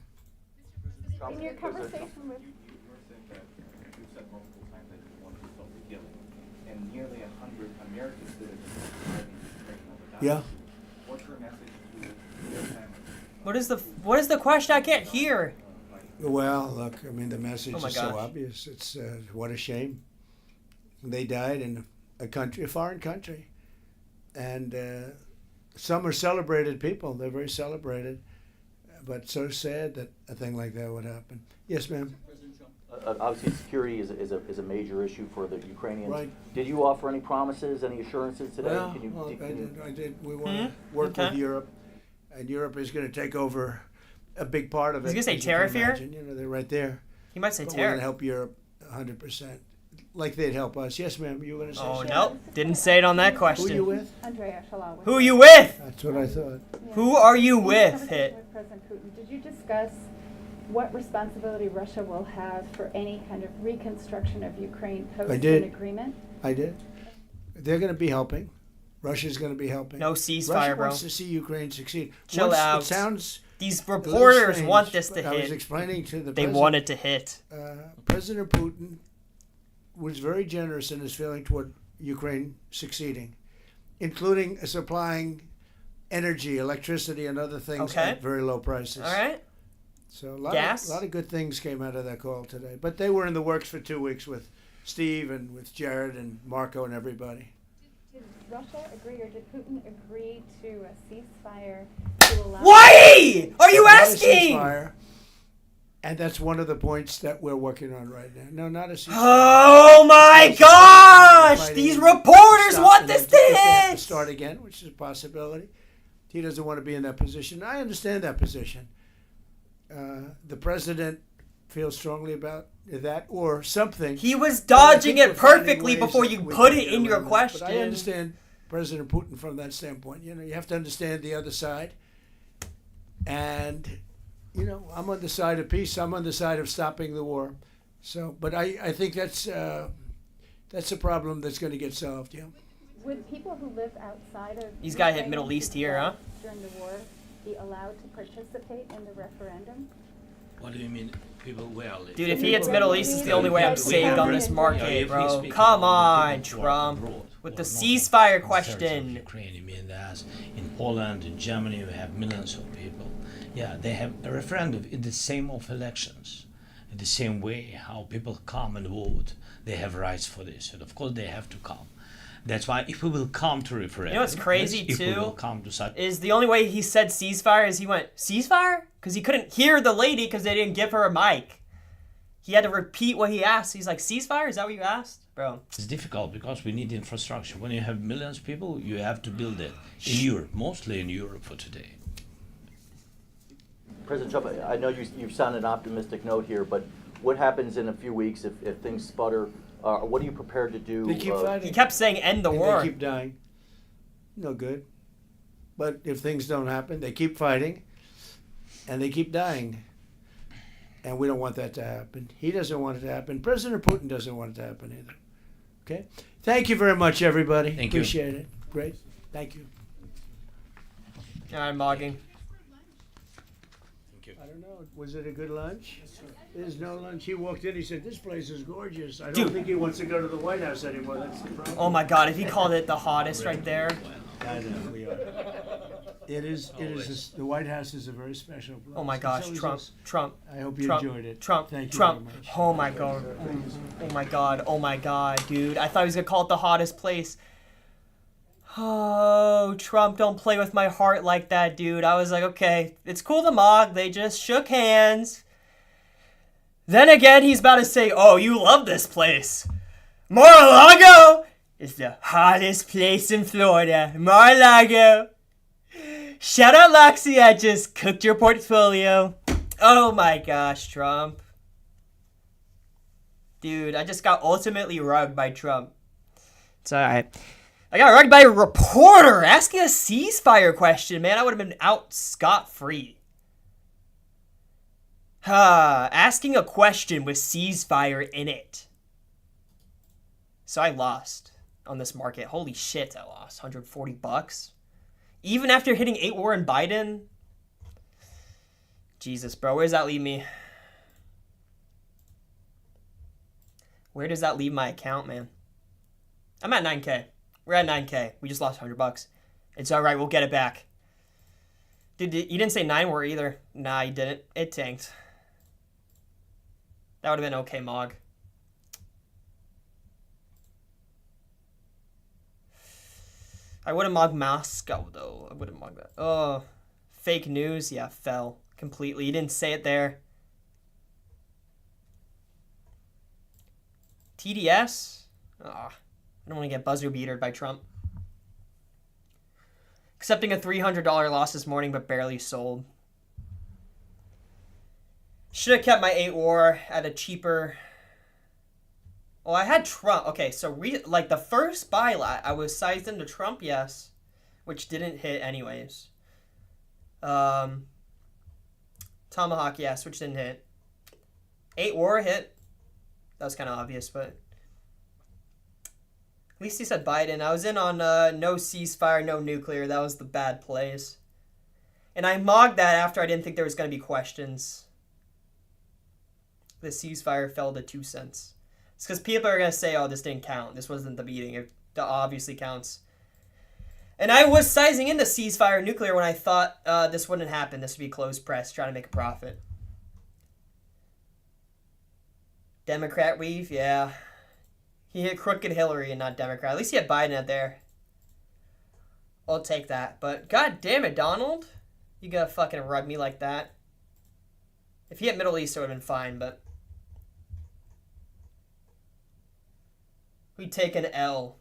In your conversation with You've said multiple times that you want to stop the killing, and nearly 100 American citizens are driving to Ukraine all the time. Yeah. What's your message to their families? What is the question? I can't hear. Well, look, the message Oh my is so gosh. obvious. It's what a shame. They died, and a foreign country, and some are celebrated people. They're very celebrated, but so sad that a thing like that would happen. Yes, ma'am. Obviously, security is a major issue for the Ukrainians. Right. Did you offer any promises, any assurances today? Well, Can you, I did. We want to work with Europe, and Europe is going to take over a big part of it. He's going to say tariff here? You know, they're right there. He might say But we're going tariff. to help Europe 100%, like they'd help us. Yes, ma'am. You were going to say Oh, something? nope. Didn't say it on that question. Who are you with? Andrea Shalawa. Who are you with? That's what I thought. Yeah. Who are you In with, conversation Hit? with President Putin, did you discuss what responsibility Russia will have for any kind of reconstruction of Ukraine post I an did. agreement? I did. They're going to be helping. Russia's going to be helping. No ceasefire, Russia bro. wants to see Ukraine succeed. Chill Once out. It sounds These a little reporters strange, want this to but I was hit. explaining to the They president. want it to hit. President Putin was very generous in his feeling toward Ukraine succeeding, including supplying energy, electricity, and other things Okay. at very low prices. All right. So a Gas? lot of good things came out of that call today. But they were in the works for 2 weeks with Steve and with Jared and Marco and everybody. Did Russia agree, or did Putin agree to a ceasefire to allow... Why are you Not a asking? ceasefire, and that's one of the points that we're working on right now. No, not a ceasefire. Oh my gosh! Fighting These and reporters stop, want and this then to if they have to hit. start again, which is a possibility. He doesn't want to be in that position. I understand that position. The president feels strongly about that or something. He was But I dodging think it we're finding perfectly ways before that you we put can it get in your around that. question. But I understand President Putin from that standpoint. You know, you have to understand the other side. And, you know, I'm on the side of peace. I'm on the side of stopping the war. So, but I think that's a problem that's going to get solved. Yeah. Would people who live outside of... He's got hit Ukraine Middle East who here, huh? fled during the war be allowed to participate in the referendum? What do you mean, people where live? Dude, if he hits Middle East, it's the only way I'm We saved have on this to- market, Yeah, bro. if we speak Come about on, the people who are Trump. abroad, With who the are not ceasefire in the territory of question. Ukraine, you mean that in Poland, in Germany, we have millions of people. Yeah, they have a referendum in the same of elections, in the same way how people come and vote. They have rights for this, and of course they have to come. That's why if we will come to referendum, You know what's crazy, if we too? will come to such Is the only way he said ceasefire is he went, ceasefire? Because he couldn't hear the lady because they didn't give her a mic. He had to repeat what he asked. He's like, ceasefire? Is that what you asked? Bro. It's difficult because we need infrastructure. When you have millions of people, you have to build it in Europe, mostly in Europe for today. President Trump, I know you sound an optimistic note here, but what happens in a few weeks if things sputter? What are you prepared to do? They keep fighting. He kept saying end the And war. they keep dying. No good. But if things don't happen, they keep fighting, and they keep dying. And we don't want that to happen. He doesn't want it to happen. President Putin doesn't want it to happen either. Okay? Thank you very much, everybody. Thank you. Appreciate it. Great. Thank you. I'm mogging. I don't know. Was it a good lunch? There's no lunch. He walked in. He said, "This place is gorgeous." I don't Dude. think he wants to go to the White House anymore. That's the problem. Oh my god, if he called it the hottest right there. I know we are. It is. It is. The White House is a very special place. Oh my and gosh, so is Trump, this. Trump, I hope you Trump, enjoyed it. Trump, Thank you Trump. very much. Oh my god. Oh my god. Oh my god, dude. I thought he was gonna call it the hottest place. Oh, Trump, don't play with my heart like that, dude. I was like, okay, it's cool to mog. They just shook hands. Then again, he's about to say, oh, you love this place. Mar-a-Lago is the hottest place in Florida. Mar-a-Lago. Shout out, Loxy. I just cooked your portfolio. Oh my gosh, Trump. Dude, I just got ultimately rugged by Trump. It's alright. I got rugged by a reporter asking a ceasefire question, man. I would have been out scot-free. Asking a question with ceasefire in it. So I lost on this market. Holy shit, I lost. $140. Even after hitting 8 Warren Biden? Jesus, bro. Where does that leave me? Where does that leave my account, man? I'm at 9K. We're at 9K. We just lost $100. It's alright. We'll get it back. Dude, you didn't say 9 war either. Nah, you didn't. It tanked. That would have been okay, Mog. I wouldn't mug Moscow, though. I wouldn't mug that. Oh, fake news? Yeah, fell completely. You didn't say it there. TDS? I don't want to get buzzer beatered by Trump. Accepting a $300 loss this morning, but barely sold. Should have kept my 8 war at a cheaper... Well, I had Trump. Okay, so like the first Bilat, I was sized into Trump, yes, which didn't hit anyways. Tomahawk, yes, which didn't hit. 8 war hit. That was kind of obvious, but at least he said Biden. I was in on no ceasefire, no nuclear. That was the bad plays. And I mogged that after I didn't think there was going to be questions. The ceasefire fell to 2 cents. It's because people are going to say, oh, this didn't count. This wasn't the meeting. It obviously counts. And I was sizing into ceasefire nuclear when I thought this wouldn't happen. This would be closed press, trying to make a profit. Democrat weave, yeah. He hit crooked Hillary and not Democrat. At least he had Biden out there. I'll take that. But god damn it, Donald. You gotta fucking rug me like that. If he hit Middle East, it would have been fine, but... we'd take an L.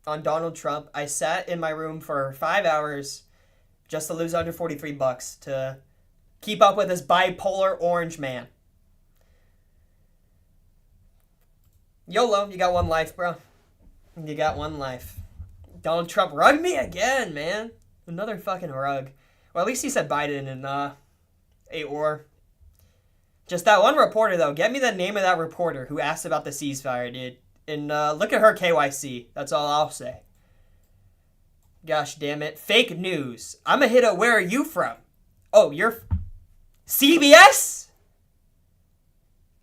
On Donald Trump, I sat in my room for 5 hours just to lose under $43 to keep up with this bipolar orange man. YOLO, you got one life, bro. You got one life. Donald Trump rugged me again, man. Another fucking rug. Well, at least he said Biden in 8 war. Just that one reporter, though. Get me the name of that reporter who asked about the ceasefire, dude. And look at her KYC. That's all I'll say. Gosh damn it. Fake news. I'm going to hit a where are you from? Oh, you're... CBS?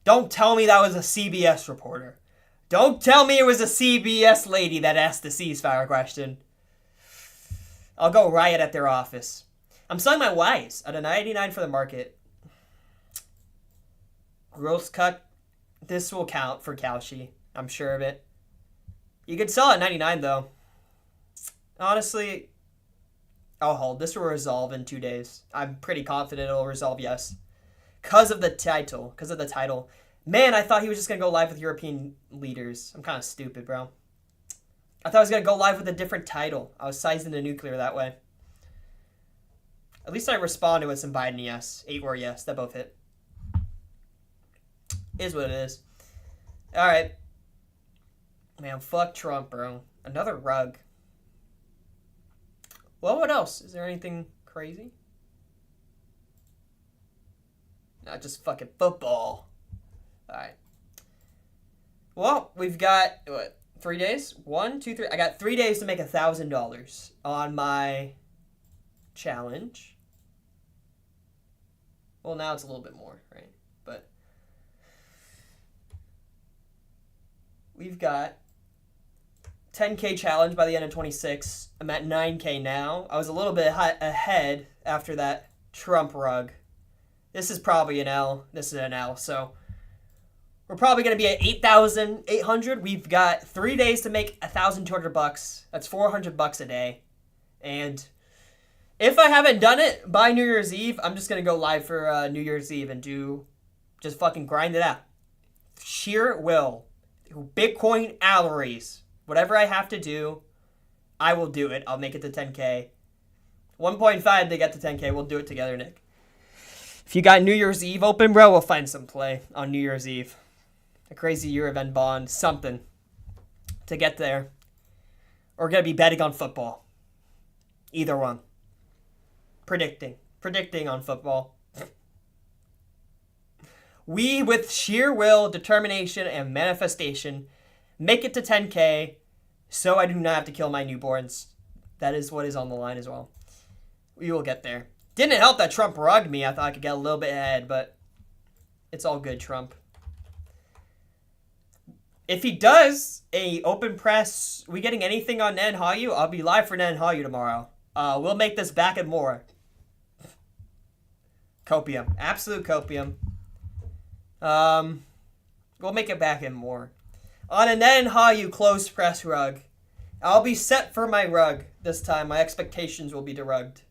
Don't tell me that was a CBS reporter. Don't tell me it was a CBS lady that asked the ceasefire question. I'll go riot at their office. I'm selling my Ys at a 99 for the market. Gross cut. This will count for Kalshi. I'm sure of it. You could sell at 99 though. Honestly, I'll hold. This will resolve in 2 days. I'm pretty confident it'll resolve, yes. Because of the title. Man, I thought he was just going to go live with European leaders. I'm kind of stupid, bro. I thought I was going to go live with a different title. I was sized into nuclear that way. At least I responded with some Biden yes. 8 war yes. That both hit. Is what it is. Alright. Man, fuck Trump, bro. Another rug. Well, what else? Is there anything crazy? Not just fucking football. Alright. Well, we've got, what, 3 days? 1, 2, 3. I got 3 days to make $1,000 on my challenge. Well, now it's a little bit more, right? But we've got 10K challenge by the end of 26. I'm at 9K now. I was a little bit ahead after that Trump rug. This is probably an L. This is an L. So we're probably going to be at 8,800. We've got 3 days to make $1,200. That's $400 a day. And if I haven't done it by New Year's Eve, I'm just going to go live for New Year's Eve and just fucking grind it out. Sheer will. Bitcoin alloys. Whatever I have to do, I will do it. I'll make it to 10K. 1.5 to get to 10K. We'll do it together, Nick. If you got New Year's Eve open, bro, we'll find some play on New Year's Eve. A crazy year event bond, something to get there. Or going to be betting on football. Either one. Predicting on football. We, with sheer will, determination, and manifestation, make it to 10K so I do not have to kill my newborns. That is what is on the line as well. We will get there. Didn't help that Trump rugged me. I thought I could get a little bit ahead, but it's all good, Trump. If he does a open press, we getting anything on Nan Hayu, I'll be live for Nan Hayu tomorrow. We'll make this back and more. Copium. Absolute copium. We'll make it back and more. On a Nan Hayu closed press rug, I'll be set for my rug this time. My expectations will be derugged.